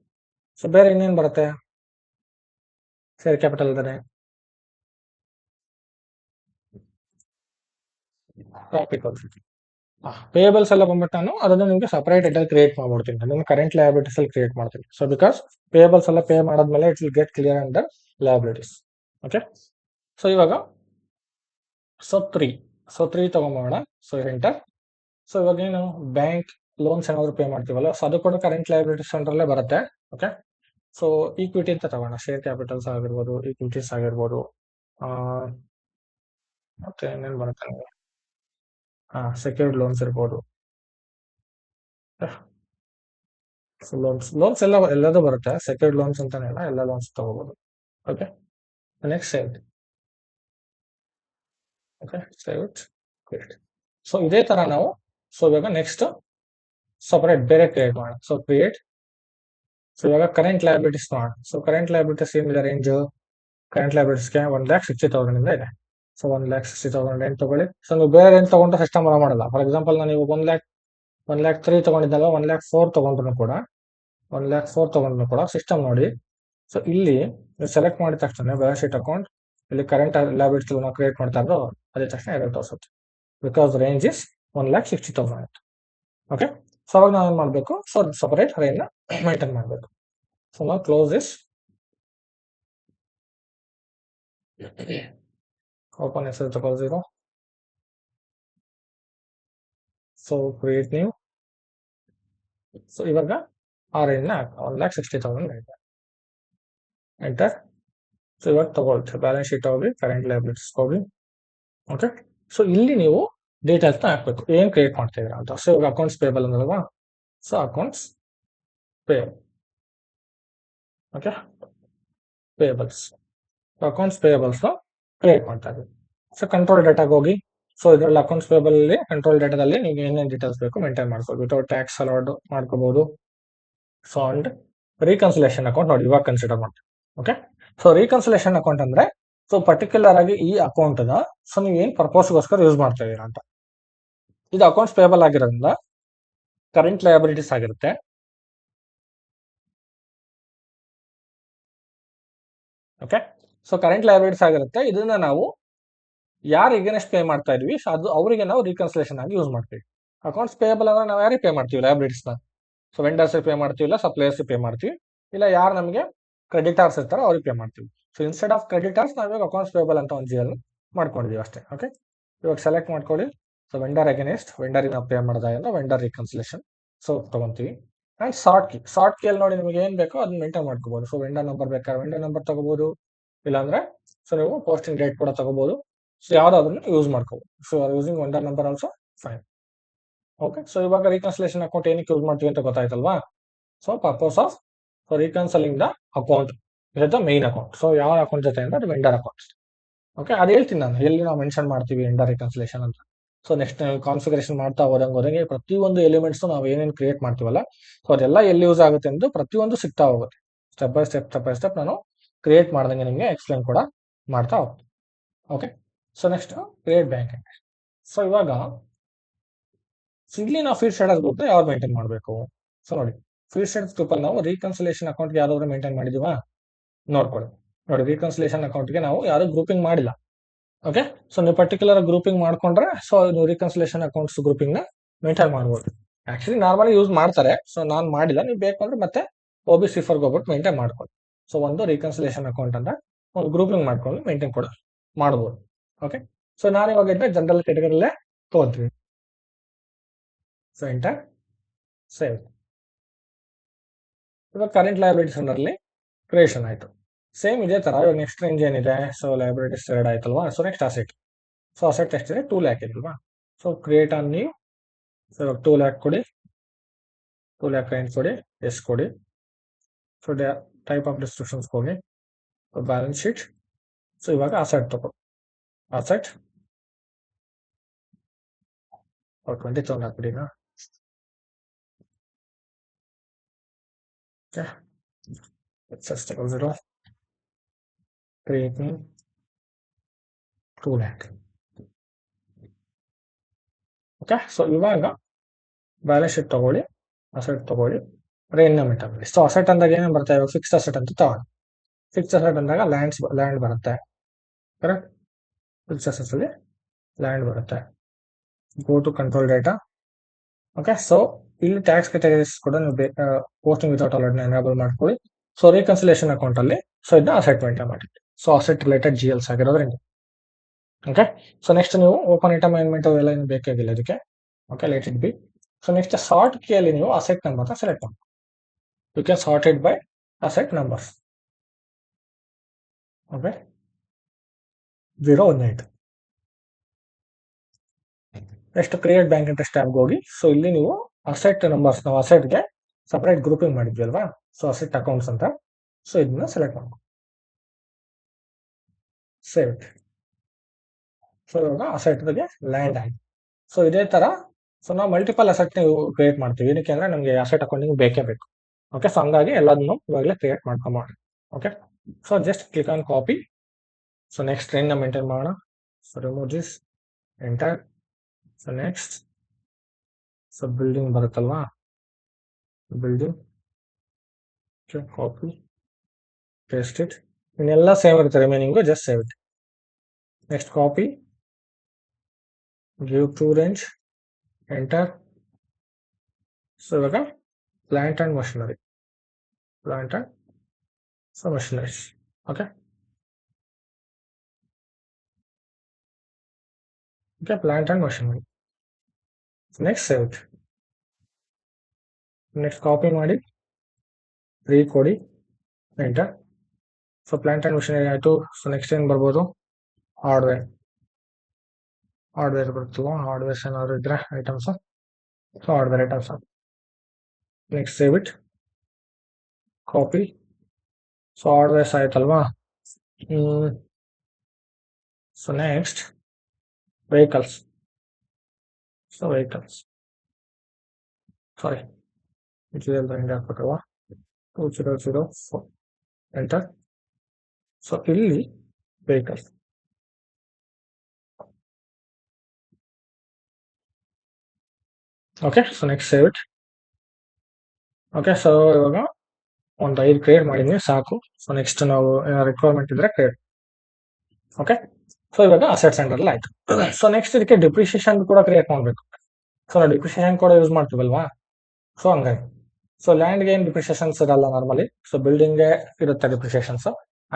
ಸೊ ಬೇರೆ ಇನ್ನೇನು ಬರುತ್ತೆ ಶೇರ್ ಕ್ಯಾಪಿಟಲ್ ಇದ್ದಾರೆ, ಪ್ರಾಫಿಟ್ ಪೇಯಬಲ್ಸ್ ಎಲ್ಲ ಬಂದ್ಬಿಟ್ಟು ನಾನು ಅದನ್ನ ನಿಮಗೆ ಸಪರೇಟ್ ಹೆಡ್ ಅಲ್ಲಿ ಕ್ರಿಯೇಟ್ ಮಾಡ್ಬಿಡ್ತೀನಿ. ನನ್ನ ಕರೆಂಟ್ ಲಯಬಿಲಿಟೀಸ್ ಅಲ್ಲಿ ಕ್ರಿಯೇಟ್ ಮಾಡ್ತೀನಿ. ಸೊ ಬಿಕಾಸ್ ಪೇಯಬಲ್ಸ್ ಎಲ್ಲ ಪೇ ಮಾಡಾದ್ಮೇಲೆ it will get clear under liabilities. Okay, so ಇವಾಗ ಸೊ ತ್ರೀ ತಗೊಂಬೋಣ. So enter. ಸೊ ಇವಾಗ ಏನು ಬ್ಯಾಂಕ್ ಲೋನ್ಸ್ ಏನಾದ್ರು ಪೇ ಮಾಡ್ತೀವಲ್ಲ, ಸೊ ಅದು ಕೂಡ ಕರೆಂಟ್ ಲಯಬಿಲಿಟೀಸ್ ಅಂಡರಲ್ಲೇ ಬರುತ್ತೆ. ಓಕೆ, ಸೊ ಈಕ್ವಿಟಿ ಅಂತ ತಗೋಣ. ಶೇರ್ ಕ್ಯಾಪಿಟಲ್ಸ್ ಆಗಿರ್ಬೋದು, ಈಕ್ವಿಟೀಸ್ ಆಗಿರ್ಬೋದು, ಮತ್ತೆ ಏನೇನು ಬರುತ್ತೆ ನಿಮಗೆ, ಸೆಕ್ಯೂರ್ಡ್ ಲೋನ್ಸ್ ಇರ್ಬೋದು. ಲೋನ್ಸ್ ಎಲ್ಲದೂ ಬರುತ್ತೆ. ಸೆಕ್ಯೂರ್ಡ್ ಲೋನ್ಸ್ ಅಂತಾನೆ ಎಲ್ಲ ಲೋನ್ಸ್ ತಗೋಬಹುದು. Okay, next save. Okay, save it, create. So ಇದೇ ತರ ನಾವು ಸೊ ಇವಾಗ ನೆಕ್ಸ್ಟ್ ಸಪರೇಟ್ ಬೇರೆ ಕ್ರಿಯೇಟ್ ಮಾಡೋಣ. So create. ಸೊ ಇವಾಗ ಕರೆಂಟ್ ಲಯಬಿಲಿಟೀಸ್ ಮಾಡೋಣ. ಸೊ ಕರೆಂಟ್ ಲಯಬಿಲಿಟೀಸ್ ಏನಿದೆ ರೇಂಜ್, ಕರೆಂಟ್ ಲಯಬಿಲಿಟೀಸ್ಗೆ 1,60,000 ಇಂದ ಇದೆ. ಸೊ 1,60,000 ಏನು ತಗೊಳ್ಳಿ. ಸೊ ನೀವು ಬೇರೆ ಏನು ತಗೊಂಡ್ರೆ ಸಿಸ್ಟಮ್ ಅಲೋ ಮಾಡಲ್ಲ. ಫಾರ್ ಎಕ್ಸಾಂಪಲ್ ನಾನು ಇವಾಗ 1,03,000 ತಗೊಂಡಿದ್ದಲ್ಲ, 1,04,000 ತಗೊಂಡ್ರು ಕೂಡ 1,04,000 ತಗೊಂಡ್ರು ಕೂಡ ಸಿಸ್ಟಮ್ ನೋಡಿ. ಸೊ ಇಲ್ಲಿ ನೀವು ಸೆಲೆಕ್ಟ್ ಮಾಡಿದ ತಕ್ಷಣ ಬ್ಯಾಲೆನ್ಸ್ ಶೀಟ್ ಅಕೌಂಟ್ ಇಲ್ಲಿ ಕರೆಂಟ್ ಲಯಬಿಲಿಟೀಸ್ ನಾವು ಕ್ರಿಯೇಟ್ ಮಾಡ್ತಾ ಇರೋ ಅದೇ ತಕ್ಷಣ ಎರಡು ತೋರಿಸುತ್ತೆ. ಬಿಕಾಸ್ ರೇಂಜ್ ಇಸ್ 1,60,000 ಆಯ್ತು. ಓಕೆ, ಸೊ ಅವಾಗ ನಾವು ಏನು ಮಾಡಬೇಕು, ಸೊ ಸಪರೇಟ್ ರೇಂಜ್ ಮೇಂಟೈನ್ ಮಾಡಬೇಕು. ಸೊ ನಾವು ಕ್ಲೋಸ್ ದಿಸ್, ಓಪನ್ ಹೆಸರು ತಗೊಳ್ಳಿರೋ. So create new. ಸೊ ಇವಾಗ ಆ ರೇಂಜ್ ನ 1,60,000 ಇದೆ. ಎಂಟರ್. ಸೊ ಇವಾಗ ತಗೊಳ್ತೀವಿ ಬ್ಯಾಲೆನ್ಸ್ ಶೀಟ್ ಹೋಗಿ ಕರೆಂಟ್ ಲಯಬಿಲಿಟೀಸ್ ಹೋಗಿ. ಓಕೆ, ಸೊ ಇಲ್ಲಿ ನೀವು ಡೀಟೇಲ್ಸ್ ನ ಹಾಕ್ಬೇಕು, ಏನ್ ಕ್ರಿಯೇಟ್ ಮಾಡ್ತಾ ಇದೀರಾ ಅಂತ. ಸೊ ಇವಾಗ ಅಕೌಂಟ್ಸ್ ಪೇಬಲ್ ಅಂದ್ರಲ್ವಾ, so accounts payable. Okay, payables, accounts payables create ಮಾಡ್ತಾ ಇದೀವಿ. ಸೊ ಕಂಟ್ರೋಲ್ ಡೇಟಾಗೆ ಹೋಗಿ ಸೊ ಇದರಲ್ಲಿ ಅಕೌಂಟ್ಸ್ ಪೇಬಲ್ ಅಲ್ಲಿ ಕಂಟ್ರೋಲ್ ಡೇಟಾದಲ್ಲಿ ನೀವು ಏನೇನು ಡೀಟೇಲ್ಸ್ ಬೇಕು ಮೇಂಟೈನ್ ಮಾಡ್ಬೋದು. ವಿತೌಟ್ ಟ್ಯಾಕ್ಸ್ ಅಲೌಡ್ ಮಾಡ್ಕೋಬಹುದು. ಸೊ ಅಂಡ್ ರೀಕನ್ಸಿಲೇಷನ್ ಅಕೌಂಟ್ ನೋಡಿ ಇವಾಗ ಕನ್ಸಿಡರ್ ಮಾಡ್ತೀವಿ. ಓಕೆ, ಸೊ ರೀಕನ್ಸಿಲೇಷನ್ ಅಕೌಂಟ್ ಅಂದ್ರೆ ಸೊ ಪರ್ಟಿಕ್ಯುಲರ್ ಆಗಿ ಈ ಅಕೌಂಟ್ ನ ಸೊ ನೀವು ಏನ್ ಪರ್ಪಸ್ಗೋಸ್ಕರ ಯೂಸ್ ಮಾಡ್ತಾ ಇದೀರಾ ಅಂತ. ಇದು ಅಕೌಂಟ್ಸ್ ಪೇಬಲ್ ಆಗಿರೋದ್ರಿಂದ ಕರೆಂಟ್ ಲಯಬಿಲಿಟೀಸ್ ಆಗಿರುತ್ತೆ. ಓಕೆ, ಸೊ ಕರೆಂಟ್ ಲಯಬಿಲಿಟೀಸ್ ಆಗಿರುತ್ತೆ. ಇದನ್ನ ನಾವು ಯಾರು ಎಗೇನೆಸ್ಟ್ ಪೇ ಮಾಡ್ತಾ ಇದೀವಿ ಸೊ ಅದು ಅವರಿಗೆ ನಾವು ರೀಕನ್ಸಿಲೇಷನ್ ಆಗಿ ಯೂಸ್ ಮಾಡ್ತೀವಿ. ಅಕೌಂಟ್ಸ್ ಪೇಬಲ್ ಅಂದ್ರೆ ನಾವು ಯಾರಿಗೆ ಪೇ ಮಾಡ್ತೀವಿ ಲಯಬಿಲಿಟೀಸ್ ನ. ಸೊ ವೆಂಡರ್ಸ್ ಪೇ ಮಾಡ್ತೀವಿ, ಇಲ್ಲ ಸಪ್ಲೈಯರ್ಸ್ ಪೇ ಮಾಡ್ತೀವಿ, ಇಲ್ಲ ಯಾರು ನಮಗೆ ಕ್ರೆಡಿಟರ್ಸ್ ಇರ್ತಾರೋ ಅವ್ರಿಗೆ ಪೇ ಮಾಡ್ತೀವಿ. ಸೊ ಇನ್ಸ್ಟೆಡ್ ಆಫ್ ಕ್ರೆಡಿಟರ್ಸ್ ನಾವಿವಾಗ ಅಕೌಂಟ್ಸ್ ಪೇಬಲ್ ಅಂತ ಒಂದು ಜಿಎಲ್ ಮಾಡ್ಕೊಂಡಿದೀವಿ ಅಷ್ಟೇ. ಓಕೆ, ಇವಾಗ ಸೆಲೆಕ್ಟ್ ಮಾಡ್ಕೊಳ್ಳಿ. ಸೊ ವೆಂಡರ್ ಅಗೇನೆಸ್ಟ್ ವೆಂಡರ್ ನಾವು ಪೇ ಮಾಡಿದಾಗ ವೆಂಡರ್ ರೀಕನ್ಸಿಲೇಷನ್ ಸೊ ತಗೊಂತೀವಿ. ಅಂಡ್ ಶಾರ್ಟ್ ಕೀಯಲ್ಲಿ ನೋಡಿ ನಿಮಗೆ ಏನ್ ಬೇಕೋ ಅದನ್ನ ಮೇಂಟೈನ್ ಮಾಡ್ಕೋಬಹುದು. ಸೊ ವೆಂಡರ್ ನಂಬರ್ ಬೇಕಾದ್ರೆ ವೆಂಡರ್ ನಂಬರ್ ತಗೋಬಹುದು, ಇಲ್ಲಾಂದ್ರೆ ಸೊ ನೀವು ಪೋಸ್ಟಿಂಗ್ ಡೇಟ್ ಕೂಡ ತಗೋಬಹುದು. ಸೊ ಯಾವ್ದಾದ್ರು ಯೂಸ್ ಮಾಡ್ಕೋಬಹುದು. So using vendor number also fine. Okay, so ಇವಾಗ ರೀಕನ್ಸಿಲೇಷನ್ ಅಕೌಂಟ್ ಏನಕ್ಕೆ ಯೂಸ್ ಮಾಡ್ತೀವಿ ಅಂತ ಗೊತ್ತಾಯ್ತಲ್ವಾ. So purpose of reconciling the account with the main account. So ಯಾವ ಅಕೌಂಟ್ ಜೊತೆ ಅಂದ್ರೆ ಅದು ವೆಂಡರ್ ಅಕೌಂಟ್. ಓಕೆ, ಅದು ಹೇಳ್ತೀನಿ ನಾನು ಎಲ್ಲಿ ನಾವು ಮೆನ್ಷನ್ ಮಾಡ್ತೀವಿ ವೆಂಡರ್ ರೀಕನ್ಸಿಲೇಷನ್ ಅಂತ. ಸೊ ನೆಕ್ಸ್ಟ್ ಕಾನ್ಫಿಗರೇಷನ್ ಮಾಡ್ತಾ ಹೋದಂಗೆ ಪ್ರತಿಯೊಂದು ಎಲಿಮೆಂಟ್ಸ್ ನಾವು ಏನೇನು ಕ್ರಿಯೇಟ್ ಮಾಡ್ತೀವಲ್ಲ ಸೊ ಅದೆಲ್ಲ ಎಲ್ಲಿ ಯೂಸ್ ಆಗುತ್ತೆ ಎಂದು ಪ್ರತಿಯೊಂದು ಸಿಗ್ತಾ ಹೋಗುತ್ತೆ. ಸ್ಟೆಪ್ ಬೈ ಸ್ಟೆಪ್ ನಾನು ಕ್ರಿಯೇಟ್ ಮಾಡ್ದಂಗೆ ನಿಮಗೆ ಎಕ್ಸ್ಪ್ಲೇನ್ ಕೂಡ ಮಾಡ್ತಾ ಹೋಗ್ತೀನಿ. Okay, so next create bank. So ಇವಾಗ ಸಿಂಗ್ಲಿ ನಾವು ಫೀಡ್ ಸ್ಟೇಟಸ್ ಗ್ರೂಪ್ ಯಾವ್ದು ಮೇಂಟೈನ್ ಮಾಡಬೇಕು. ಸೊ ನೋಡಿ ಫೀಡ್ ಸ್ಟೇಟಸ್ ಗ್ರೂಪ್ ಅಲ್ಲಿ ನಾವು ರೀಕನ್ಸಿಲೇಷನ್ ಅಕೌಂಟ್ಗೆ ಯಾವ್ದಾದ್ರು ಮೇಂಟೈನ್ ಮಾಡಿದೀವಾ ನೋಡ್ಕೊಳ್ಳಿ. ನೋಡಿ ರೀಕನ್ಸಿಲೇಷನ್ ಅಕೌಂಟ್ಗೆ ನಾವು ಯಾರು ಗ್ರೂಪಿಂಗ್ ಮಾಡಿಲ್ಲ. ಓಕೆ, ಸೊ ನೀವು ಪರ್ಟಿಕ್ಯುಲರ್ ಗ್ರೂಪಿಂಗ್ ಮಾಡ್ಕೊಂಡ್ರೆ ಸೊ ನೀವು ರೀಕನ್ಸಿಲೇಷನ್ ಅಕೌಂಟ್ಸ್ ಗ್ರೂಪಿಂಗ್ ನ ಮೇಂಟೈನ್ ಮಾಡ್ಬೋದು. ಆಕ್ಚುಲಿ ನಾರ್ಮಲಿ ಯೂಸ್ ಮಾಡ್ತಾರೆ, ಸೊ ನಾನು ಮಾಡಿಲ್ಲ. ನೀವು ಬೇಕಂದ್ರೆ ಮತ್ತೆ OBC ಫರ್ಗೆ ಹೋಗ್ಬಿಟ್ಟು ಮೇಂಟೈನ್ ಮಾಡ್ಕೊಳ್ಳಿ. ಸೊ ಒಂದು ರೀಕನ್ಸಿಲೇಷನ್ ಅಕೌಂಟ್ ಅಂತ ಒಂದು ಗ್ರೂಪಿಂಗ್ ಮಾಡ್ಕೊಂಡು ಮೇಂಟೈನ್ ಕೂಡ ಮಾಡ್ಬೋದು. ಓಕೆ, ಸೊ ನಾನು ಇವಾಗ ಇದ್ರೆ ಜನರಲ್ ಕ್ಯಾಟಗರಿಲೇ ತಗೋತೀವಿ. So enter save. ಇವಾಗ ಕರೆಂಟ್ ಲಯಬಿಲಿಟೀಸ್ ಅಂಡರ್ಲಿ ಕ್ರಿಯೇಷನ್ ಆಯ್ತು. ಸೇಮ್ ಇದೇ ತರ ಇವಾಗ ನೆಕ್ಸ್ಟ್ ರೇಂಜ್ ಏನಿದೆ. ಸೊ ಲಯಬಿಲಿಟೀಸ್ 2 ಆಯ್ತಲ್ವಾ. So next asset. So asset ಎಷ್ಟಿದೆ 2 lakh ಇದಲ್ವಾ. So create on new. So ಇವಾಗ 2 lakh ಕೊಡಿ, 2 lakh ಕರೆಂಟ್ ಕೊಡಿ, ಎಸ್ ಕೊಡಿ. ಸೊ ಟೈಪ್ ಆಫ್ ಡಿಸ್ಕ್ರಿಪ್ಷನ್ಸ್ ಹೋಗಿ ಬ್ಯಾಲೆನ್ಸ್ ಶೀಟ್. ಸೊ ಇವಾಗ ಅಸೆಟ್ ತಗೋ, ಅಸೆಟ್ 20,000 ಹಾಕ್ಬಿಡಿ. Okay, just 0 create 2 lakh. Okay, so ಇವಾಗ ಬ್ಯಾಲೆನ್ಸ್ ಶೀಟ್ ತಗೊಳ್ಳಿ, ಅಸೆಟ್ ತಗೊಳ್ಳಿ, ರೇನ್ಮೆಂಟ್ ಆಗಲಿ. ಸೊ ಅಸೆಟ್ ಅಂದಾಗ ಏನೇನು ಬರುತ್ತೆ, ಇವಾಗ ಫಿಕ್ಸ್ಡ್ ಅಸೆಟ್ ಅಂತ ತಗೊಳ್ಳಿ. ಫಿಕ್ಸ್ಡ್ ಅಸೆಟ್ ಅಂದಾಗ ಲ್ಯಾಂಡ್ ಬರುತ್ತೆ. ಕರೆಕ್ಟ್, ಫಿಕ್ಸ್ಡ್ ಅಸೆಟ್ಸ್ ಅಲ್ಲಿ ಲ್ಯಾಂಡ್ ಬರುತ್ತೆ. Go to control data. Okay, so ಇಲ್ಲಿ ಟ್ಯಾಕ್ಸ್ ಕ್ಯಾಟಗರೀಸ್ ಕೂಡ ನೀವು ಪೋಸ್ಟಿಂಗ್ ವಿತೌಟ್ ಅಲರ್ಟ್ ಎನೇಬಲ್ ಮಾಡ್ಕೊಳ್ಳಿ. ಸೊ ರೀಕನ್ಸಿಲೇಷನ್ ಅಕೌಂಟ್ ಅಲ್ಲಿ ಸೊ ಇದನ್ನ ಅಸೆಟ್ ಮೇಂಟೈನ್ ಮಾಡಿ. ಸೊ ಅಸೆಟ್ ರಿಲೇಟೆಡ್ GLs ಆಗಿರೋದ್ರಿಂದ. ಓಕೆ, ಸೊ ನೆಕ್ಸ್ಟ್ ನೀವು ಓಪನ್ ಐಟಮ್ ಅಲೈನ್ಮೆಂಟ್ ಅವೆಲ್ಲ ಏನು ಬೇಕಾಗಿಲ್ಲ ಇದಕ್ಕೆ. Okay, let it be. So next sort ಕೀಯಲ್ಲಿ ನೀವು ಅಸೆಟ್ ನಂಬರ್ ಸೆಲೆಕ್ಟ್ ಮಾಡಿ. You can sort it by asset numbers. Okay, 018. Next create bank interest ಟ್ಯಾಬ್ಗೆ ಹೋಗಿ. ಸೊ ಇಲ್ಲಿ ನೀವು ಅಸೆಟ್ ನಂಬರ್ಸ್ ನಾವು ಅಸೆಟ್ಗೆ ಸಪರೇಟ್ ಗ್ರೂಪಿಂಗ್ ಮಾಡಿದ್ವಿ ಅಲ್ವಾ. ಸೊ ಅಸೆಟ್ ಅಕೌಂಟ್ಸ್ ಅಂತ. ಸೊ ಇದನ್ನ ಸೆಲೆಕ್ಟ್ ಮಾಡಿ ಸೇವ್ ಇಟ್. ಸೊ ಇವಾಗ ಅಸೆಟ್ಗೆ ಲ್ಯಾಂಡ್ ಆಯ್ತು. ಸೊ ಇದೇ ತರ ಸೊ ನಾವು ಮಲ್ಟಿಪಲ್ ಅಸೆಟ್ ಕ್ರಿಯೇಟ್ ಮಾಡ್ತೀವಿ. ಏನಕ್ಕೆ ಅಂದ್ರೆ ನಮಗೆ ಅಸೆಟ್ ಅಕೌಂಟಿಂಗ್ ಬೇಕೇ ಬೇಕು. ಓಕೆ, ಸೊ ಹಂಗಾಗಿ ಎಲ್ಲದನ್ನು ಇವಾಗಲೇ ಕ್ರಿಯೇಟ್ ಮಾಡ್ಕೊಂಡ್ರಿ. Okay, so just click on copy. So next train ನ ಮೇಂಟೈನ್ ಮಾಡೋಣ. So remove this, enter. So next so building ಬರುತ್ತಲ್ವಾ, ಬಿಲ್ಡಿಂಗ್ ಕಾಪಿ ಪೇಸ್ಟ್ ಇಟ್. ಇನ್ನೆಲ್ಲ ಸೇವ್ ಇರುತ್ತೆ, remaining just save it. Next copy, give to range, enter. So ಇವಾಗ plant and machinery, plant and so machineries. Okay, okay, plant and machinery. Next save it. Next copy ಮಾಡಿ ಕೊಡಿ, enter. So plant and machinery ಆಯ್ತು. So next ಏನ್ ಬರ್ಬೋದು, hardware ಬರುತ್ತಲ್ವಾ. Hardwares ಏನಾದ್ರು ಇದ್ರೆ items, so hardware items. Next save it, copy. So hardwares ಆಯ್ತಲ್ವಾ. So next vehicles. So vehicles sorry GL ಹಿಂಗೆ ಹಾಕ್ಬೇಕಲ್ವಾ 2004 ಎಂಟರ್. ಸೊ ಇಲ್ಲಿ vehicles. Okay, so next save it. Okay, so ಇವಾಗ ಒಂದು 5 ಕ್ರಿಯೇಟ್ ಮಾಡಿದ್ವಿ ಸಾಕು. ಸೊ ನೆಕ್ಸ್ಟ್ ನಾವು ರಿಕ್ವೈರ್ಮೆಂಟ್ ಇದ್ರೆ ಕ್ರಿಯೇಟ್. ಓಕೆ, ಸೊ ಇವಾಗ ಅಸೆಟ್ ಸೆಂಟರ್ ಆಯ್ತು. ಸೊ ನೆಕ್ಸ್ಟ್ ಇದಕ್ಕೆ ಡಿಪ್ರಿಸಿಯೇಷನ್ ಕೂಡ ಕ್ರಿಯೇಟ್ ಮಾಡಬೇಕು. ಸೊ ನಾವು ಡಿಪ್ರಿಸಿಯೇಷನ್ ಕೂಡ ಯೂಸ್ ಮಾಡ್ತೀವಲ್ವಾ, ಸೊ ಹಂಗಾಗಿ ಸೊ ಲ್ಯಾಂಡ್ಗೆ ಏನು ಡಿಪ್ರಿಸಿಯೇಷನ್ಸ್ ಇರಲ್ಲ ನಾರ್ಮಲಿ. ಸೊ ಬಿಲ್ಡಿಂಗ್ಗೆ ಇರುತ್ತೆ ಡಿಪ್ರಿಸಿಯೇಷನ್ಸ್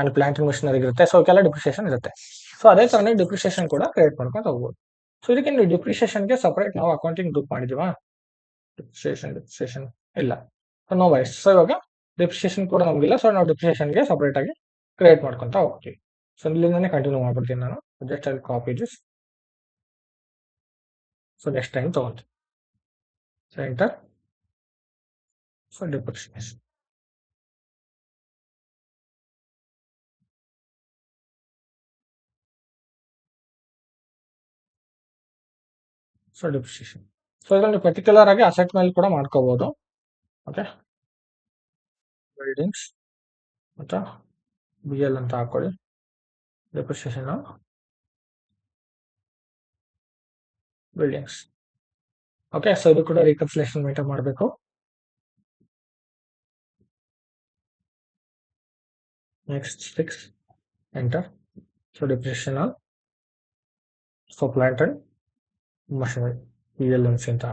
ಅಂಡ್ ಪ್ಲಾಂಟಿಂಗ್ ಮಿಷನರಿ ಇರುತ್ತೆ. ಸೊ ಕೆಲ ಡಿಪ್ರಿಸಿಯೇಷನ್ ಇರುತ್ತೆ. ಸೊ ಅದೇ ತರನೇ ಡಿಪ್ರಿಸಿಯೇಷನ್ ಕೂಡ ಕ್ರಿಯೇಟ್ ಮಾಡ್ಕೊಂಡು ಹೋಗ್ಬೋದು. ಸೊ ಇದಕ್ಕೆ ನೀವು ಡಿಪ್ರಿಸಿಯೇಷನ್ಗೆ ಸಪರೇಟ್ ನಾವು ಅಕೌಂಟಿಂಗ್ ಗ್ರೂಪ್ ಮಾಡಿದೀವಾ? ಡಿಪ್ರಿಸಿಯೇಷನ್ ಇಲ್ಲ, ನೋ ವೈಸ್. ಸೊ ಇವಾಗ ಡಿಪ್ರಿಸಿಯೇಷನ್ ಕೂಡ ನಮಗಿಲ್ಲ. ಸೊ ನಾವು ಡಿಪ್ರಿಸಿಯೇಷನ್ಗೆ ಸಪರೇಟ್ ಆಗಿ ಕ್ರಿಯೇಟ್ ಮಾಡ್ಕೊಂತ ಹೋಗ್ತೀವಿ. ಸೊ ಇಲ್ಲಿಂದಾನೆ ಕಂಟಿನ್ಯೂ ಮಾಡ್ಬಿಡ್ತೀನಿ ನಾನು. ಜಸ್ಟ್ ಅಲ್ಲಿ copy this. So next time ತಗೊಂತೀನಿ. So enter. So depreciation. So depreciation. So ಇದರಲ್ಲಿ ಪರ್ಟಿಕ್ಯುಲರ್ ಆಗಿ ಅಸೆಟ್ ಮೇಲೆ ಕೂಡ ಮಾಡ್ಕೋಬಹುದು. ಓಕೆ, ಬಿಲ್ಡಿಂಗ್ಸ್ ಮತ್ತು ಬಿ ಎಲ್ ಅಂತ ಹಾಕೊಳ್ಳಿ. Depreciation buildings. ಓಕೆ, ಸೊ ಇದು ಕೂಡ ರಿಕನ್ಸಿಲೇಷನ್ ಮೇಂಟೈನ್ ಮಾಡಬೇಕು. Next 6 enter. So depreciation so plant and machinery PLMC ಅಂತ.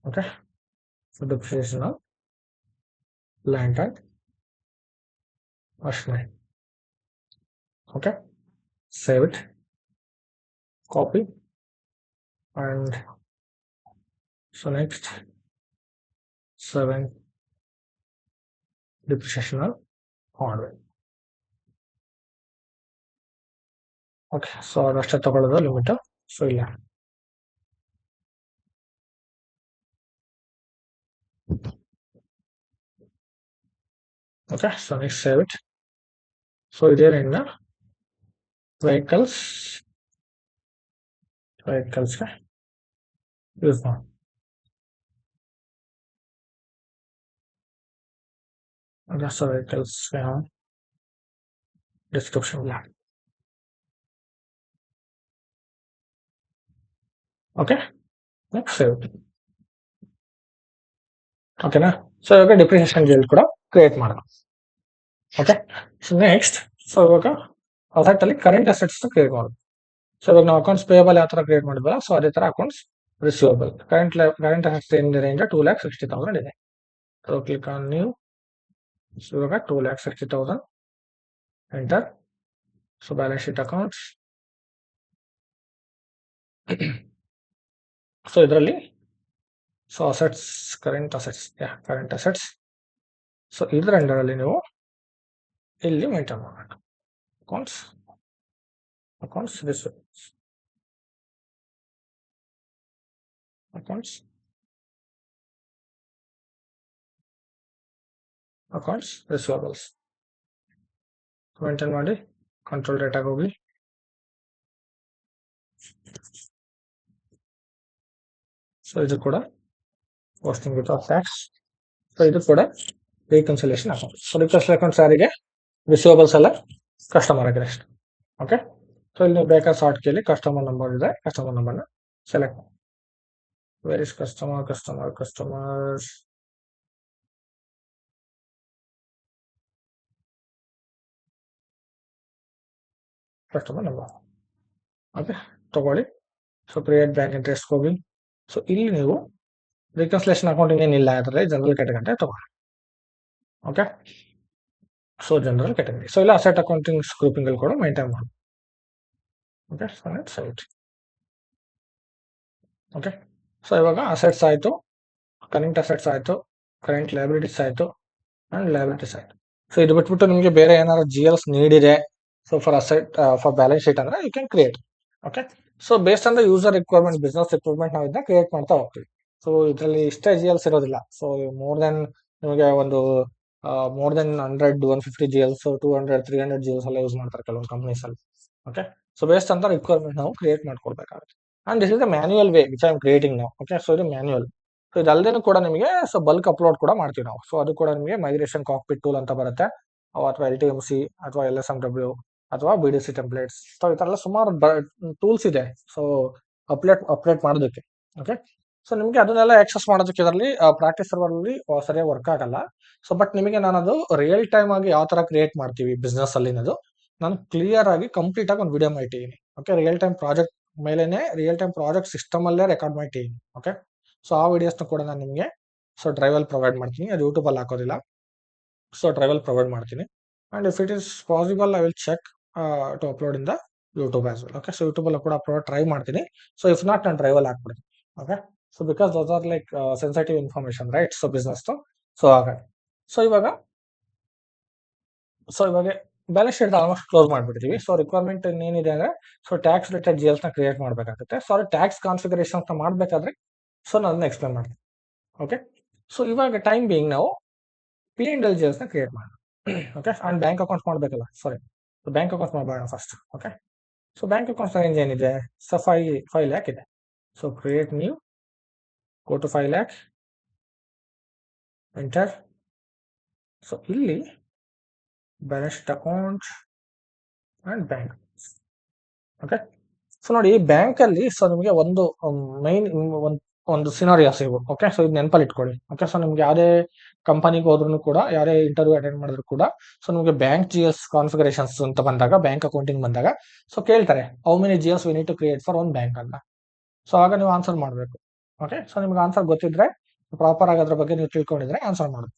Okay, so depreciation plant and machinery. Okay, save it, copy and so next 7 depreciation of hardware. Okay, so ಅದಷ್ಟೇ ತಗೊಳ್ಳೋದು limit. So ಇಲ್ಲ okay, so next save it. So ಇದರಿಂದ ವೆಹಿಕಲ್ಸ್ಗೆ use ಮಾಡಿ. So ವೆಹಿಕಲ್ಸ್ಗೆ description ಇಲ್ಲ. Okay, next save it. ಓಕೆನಾ? So ಇವಾಗ depreciation gel ಕೂಡ create ಮಾಡೋಣ. ಓಕೆ, ಸೊ ನೆಕ್ಸ್ಟ್ ಸೊ ಇವಾಗ ಅಸೆಟ್ ಅಲ್ಲಿ ಕರೆಂಟ್ ಅಸೆಟ್ಸ್ ಕ್ರಿಯೇಟ್ ಮಾಡೋದು. ಸೊ ಇವಾಗ ನಾವು ಅಕೌಂಟ್ಸ್ ಪೇಬಲ್ ಯಾವ ತರ ಕ್ರಿಯೇಟ್ ಮಾಡಿದ್ವಲ್ಲ, ಸೊ ಅದೇ ತರ ಅಕೌಂಟ್ಸ್ ರಿಸೀವಬಲ್. ಕರೆಂಟ್ ಅಸೆಟ್ಸ್ ಏನಿದೆ ರೇಂಜ್ 2,60,000 ಇದೆ. So click on new. So ಇವಾಗ 2,60,000 enter. So balance sheet accounts. So ಇದರಲ್ಲಿ so assets current assets. So ಇದರ ಅಂಡರಲ್ಲಿ ನೀವು ಇಲ್ಲಿ ಮೇಂಟೈನ್ ಮಾಡಬೇಕು. Accounts receivables. Accounts receivables maintain ಮಾಡಿ. ಕಂಟ್ರೋಲ್ ಡೇಟಾಗೆ ಹೋಗಿ. ಸೊ ಇದು ಕೂಡ ಪೋಸ್ಟಿಂಗ್ ವಿತ್ ಟ್ಯಾಕ್ಸ್. ಸೊ ಇದು ಕೂಡ reconciliation account. So reconciliation accounts ಯಾರಿಗೆ? ರಿಸೀವಬಲ್ಸ್ ಎಲ್ಲ ಕಸ್ಟಮರ್ ಆಗಿದೆ ಅಷ್ಟೇ. ಓಕೆ, ಸೊ ಇಲ್ಲಿ ಬೇಕಾದ ಶಾರ್ಟ್ ಕೇಳಿ ಕಸ್ಟಮರ್ ನಂಬರ್ ಇದೆ, ಕಸ್ಟಮರ್ ನಂಬರ್ನ ಸೆಲೆಕ್ಟ್ ಮಾಡಿ. Where is customer number. Okay, ತಗೊಳ್ಳಿ. ಸೊ ಕ್ರಿಯೇಟ್ ಬ್ಯಾಂಕ್ ಇಂಟ್ರೆಸ್ಟ್ ಹೋಗಿ. ಸೊ ಇಲ್ಲಿ ನೀವು ರಿಕನ್ಸಿಲೇಷನ್ ಅಕೌಂಟಿಂಗ್ ಏನಿಲ್ಲ ಅದರಲ್ಲಿ ಜನರಲ್ ಕ್ಯಾಟಗರಿ ತಗೊಳ್ಳಿ. Okay, so general category. So ಇಲ್ಲ ಅಸೆಟ್ ಅಕೌಂಟಿಂಗ್ ಗ್ರೂಪಿಂಗ್ ಅಲ್ಲಿ ಕೂಡ ಮೇಂಟೈನ್ ಮಾಡಿ. Okay, so next site. Okay, so ಇವಾಗ ಅಸೆಟ್ಸ್ ಆಯಿತು, ಕರೆಂಟ್ ಅಸೆಟ್ಸ್ ಆಯಿತು, ಕರೆಂಟ್ ಲಯಬಿಲಿಟೀಸ್ ಆಯಿತು ಅಂಡ್ ಲಯಬಿಲಿಟೀಸ್ ಆಯಿತು. ಸೊ ಇದು ಬಿಟ್ಬಿಟ್ಟು ನಿಮಗೆ ಬೇರೆ ಏನಾದ್ರು GLs ನೀಡಿದೆ so for asset for balance sheet ಅಂದ್ರೆ you can create. Okay, so based on the user requirement, business requirement ನಾವು ಇದನ್ನ ಕ್ರಿಯೇಟ್ ಮಾಡ್ತಾ ಹೋಗ್ತೀವಿ. ಸೊ ಇದರಲ್ಲಿ ಇಷ್ಟೇ GLs ಇರೋದಿಲ್ಲ. ಸೊ ಮೋರ್ ದೆನ್ ನಿಮಗೆ ಒಂದು ಮೋರ್ ದೆನ್ 100 150 GLs 200 300 GLs ಎಲ್ಲ ಯೂಸ್ ಮಾಡ್ತಾರೆ ಕೆಲವೊಂದು ಕಂಪ್ನೀಸ್ ಅಲ್ಲಿ. ಓಕೆ, ಸೊ ಬೇಸ್ಡ್ ಅಂತ ರಿಕ್ವೈರ್ಮೆಂಟ್ ನಾವು ಕ್ರಿಯೇಟ್ ಮಾಡ್ಕೊಡ್ಬೇಕಾಗುತ್ತೆ. And this is the manual way which I am creating ನಾವು. ಓಕೆ, ಸೊ ಇದು ಮ್ಯಾನ್ಯುಯಲ್. ಸೊ ಇದಲ್ದೇನು ಕೂಡ ನಿಮಗೆ ಸೊ ಬಲ್ಕ್ ಅಪ್ಲೋಡ್ ಕೂಡ ಮಾಡ್ತೀವಿ ನಾವು. ಸೊ ಅದು ಕೂಡ ನಿಮಗೆ ಮೈಗ್ರೇಷನ್ ಕಾಕ್ಪಿಟ್ ಟೂಲ್ ಅಂತ ಬರುತ್ತೆ, ಅಥವಾ LTMC ಅಥವಾ LSMW ಅಥವಾ BDC ಟೆಂಪ್ಲೇಟ್ಸ್. ಸೊ ಈ ತರ ಎಲ್ಲ ಸುಮಾರು ಟೂಲ್ಸ್ ಇದೆ ಸೊ ಅಪ್ಡೇಟ್ ಮಾಡೋದಕ್ಕೆ. ಓಕೆ, ಸೊ ನಿಮಗೆ ಅದನ್ನೆಲ್ಲ ಆಕ್ಸೆಸ್ ಮಾಡೋದಕ್ಕೆ ಇದರಲ್ಲಿ ಪ್ರಾಕ್ಟೀಸ್ ಸರ್ವರ್ ಅಲ್ಲಿ ಸರಿಯಾಗಿ ವರ್ಕ್ ಆಗಲ್ಲ. ಸೊ ಬಟ್ ನಿಮಗೆ ನಾನು ಅದು ರಿಯಲ್ ಟೈಮ್ ಆಗಿ ಯಾವ ತರ ಕ್ರಿಯೇಟ್ ಮಾಡ್ತೀವಿ ಬಿಸ್ನೆಸ್ ಅಲ್ಲಿ ಅನ್ನೋದು ನಾನು ಕ್ಲಿಯರ್ ಆಗಿ ಕಂಪ್ಲೀಟ್ ಆಗಿ ಒಂದು ವಿಡಿಯೋ ಮಾಡಿಟ್ಟಿದ್ದೀನಿ. ಓಕೆ, ರಿಯಲ್ ಟೈಮ್ ಪ್ರಾಜೆಕ್ಟ್ ಮೇಲೆನೆ ರಿಯಲ್ ಟೈಮ್ ಪ್ರಾಜೆಕ್ಟ್ ಸಿಸ್ಟಮ್ ಅಲ್ಲೇ ರೆಕಾರ್ಡ್ ಮಾಡಿಟ್ಟಿದ್ದೀನಿ. ಓಕೆ, ಸೊ ಆ ವಿಡಿಯೋಸ್ನ ಕೂಡ ನಾನು ನಿಮಗೆ ಸೊ ಡ್ರೈವಲ್ಲಿ ಪ್ರೊವೈಡ್ ಮಾಡ್ತೀನಿ, ಅದು ಯೂಟ್ಯೂಬ್ ಅಲ್ಲಿ ಹಾಕೋದಿಲ್ಲ. ಸೊ ಡ್ರೈವಲ್ಲಿ ಪ್ರೊವೈಡ್ ಮಾಡ್ತೀನಿ. And if it is possible I will check to upload in the YouTube as well. Okay, so YouTube ಅಲ್ಲಿ ಕೂಡ ಅಪ್ಲೋಡ್ ಟ್ರೈ ಮಾಡ್ತೀನಿ. ಸೊ ಇಫ್ ನಾಟ್ ನಾನು ಡ್ರೈವಲ್ಲಿ ಹಾಕ್ಬಿಡ್ತೀನಿ. Okay, so because those are like sensitive information right, so business. So ಹಾಗಾಗಿ so ಇವಾಗ balance sheet almost close ಮಾಡ್ಬಿಡ್ತೀವಿ. So requirement ಏನಿದೆ ಅಂದ್ರೆ ಸೊ ಟ್ಯಾಕ್ಸ್ ರಿಲೇಟೆಡ್ GLs ನ ಕ್ರಿಯೇಟ್ ಮಾಡಬೇಕಾಗುತ್ತೆ. ಸೊ ಟ್ಯಾಕ್ಸ್ ಕಾನ್ಫಿಗರೇಷನ್ ಮಾಡಬೇಕಾದ್ರೆ ಸೊ ನಾನು ಎಕ್ಸ್ಪ್ಲೇನ್ ಮಾಡ್ತೀನಿ. ಓಕೆ, ಸೊ ಇವಾಗ ಟೈಮ್ ಬೀಯಿಂಗ್ ನಾವು P&L GLs ನ ಕ್ರಿಯೇಟ್ ಮಾಡೋಣ. ಓಕೆ, ಅಂಡ್ ಬ್ಯಾಂಕ್ ಅಕೌಂಟ್ಸ್ ಮಾಡಬೇಕಲ್ಲ, ಸಾರಿ ಬ್ಯಾಂಕ್ ಅಕೌಂಟ್ಸ್ ಮಾಡೋಣ first. Okay, so bank accounts range ಏನಿದೆ, ಸೊ 5 lakh ಇದೆ. So create new, go to 5 lakh, enter. So ಇಲ್ಲಿ balance sheet account and bank. Okay, so ನೋಡಿ bank ಅಲ್ಲಿ so ನಿಮಗೆ ಒಂದು main ಒಂದು ಸಿನಾರಿಯಾಸ್ ಇವು. ಓಕೆ, ಸೊ ಇದು ನೆನಪಲ್ಲಿ ಇಟ್ಕೊಳ್ಳಿ. ಓಕೆ, ಸೊ ನಿಮ್ಗೆ ಯಾವುದೇ ಕಂಪನಿಗೆ ಹೋದ್ರೂ ಕೂಡ, ಯಾರೇ ಇಂಟರ್ವ್ಯೂ ಅಟೆಂಡ್ ಮಾಡಿದ್ರು ಕೂಡ ಸೊ ನಿಮಗೆ ಬ್ಯಾಂಕ್ GS ಕಾನ್ಫಿಗರೇಷನ್ಸ್ ಅಂತ ಬಂದಾಗ, ಬ್ಯಾಂಕ್ ಅಕೌಂಟಿಂಗ್ ಬಂದಾಗ ಸೊ ಕೇಳ್ತಾರೆ how many GS we need to create for one bank ಅಂತ. ಸೊ ಆಗ ನೀವು ಆನ್ಸರ್ ಮಾಡಬೇಕು. ಓಕೆ, ಸೊ ನಿಮ್ಗೆ ಆನ್ಸರ್ ಗೊತ್ತಿದ್ರೆ, ಪ್ರಾಪರ್ ಆಗಿ ಅದ್ರ ಬಗ್ಗೆ ನೀವು ತಿಳ್ಕೊಂಡಿದ್ರೆ ಆನ್ಸರ್ ಮಾಡೋದು.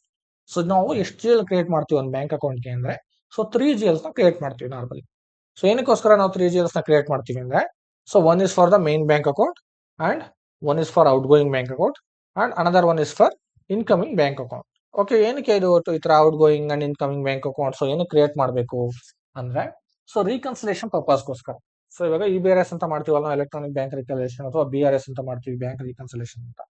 ಸೊ ನಾವು ಎಷ್ಟು GL ಕ್ರಿಯೇಟ್ ಮಾಡ್ತೀವಿ ಒಂದು ಬ್ಯಾಂಕ್ ಅಕೌಂಟ್ಗೆ ಅಂದ್ರೆ ಸೊ 3 GLs ನ ಕ್ರಿಯೇಟ್ ಮಾಡ್ತೀವಿ ನಾರ್ಮಲಿ. ಸೊ ಏನಕ್ಕೋಸ್ಕರ ನಾವು 3 GLs ನ ಕ್ರಿಯೇಟ್ ಮಾಡ್ತೀವಿ ಅಂದ್ರೆ so one is for the main bank account, and one is for out going bank account, and another one is for incoming bank account. Okay, ಏನಕ್ಕೆ ಇದು ಈ ತರ out going and incoming bank account so ಏನಕ್ಕೆ create ಮಾಡಬೇಕು ಅಂದ್ರೆ so reconciliation ಪರ್ಪಸ್ಗೋಸ್ಕರ. So ಇವಾಗ EBRS ಅಂತ ಮಾಡ್ತೀವಲ್ಲ, ಎಲೆಕ್ಟ್ರಾನಿಕ್ ಬ್ಯಾಂಕ್ ರಿಕನ್ಸಿಲೇಷನ್, ಅಥವಾ BRS ಅಂತ ಮಾಡ್ತೀವಿ, ಬ್ಯಾಂಕ್ ರಿಕನ್ಸಿಲೇಷನ್ ಅಂತ.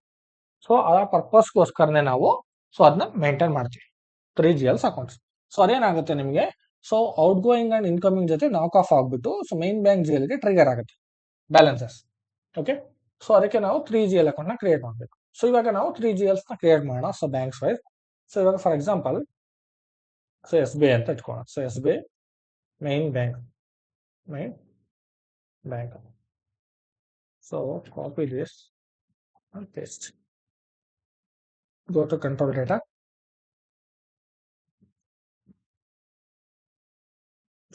ಸೊ ಆ ಪರ್ಪಸ್ಗೋಸ್ಕರನೇ ನಾವು ಸೊ ಅದನ್ನ ಮೇಂಟೈನ್ ಮಾಡ್ತೀವಿ 3 GLs ಅಕೌಂಟ್ಸ್. ಸೊ ಅದೇನಾಗುತ್ತೆ ನಿಮಗೆ so outgoing and incoming ಜೊತೆ ನಾಕ್ ಆಫ್ ಆಗ್ಬಿಟ್ಟು ಸೊ ಮೈನ್ ಬ್ಯಾಂಕ್ GLಗೆ ಟ್ರಿಗರ್ ಆಗುತ್ತೆ ಬ್ಯಾಲೆನ್ಸಸ್. ಓಕೆ, ಸೊ ಅದಕ್ಕೆ ನಾವು 3 GL ಅಕೌಂಟ್ ನ ಕ್ರಿಯೇಟ್ ಮಾಡಬೇಕು. ಸೊ ಇವಾಗ ನಾವು 3 GLs ನ ಕ್ರಿಯೇಟ್ ಮಾಡೋಣ ಸೊ ಬ್ಯಾಂಕ್ಸ್ ವೈಸ್. ಸೊ ಇವಾಗ ಫಾರ್ ಎಕ್ಸಾಂಪಲ್ ಸೊ SBI ಅಂತ ಇಟ್ಕೊಳ್ಳೋಣ. So SBI main bank. So copy this and paste. Go to control data.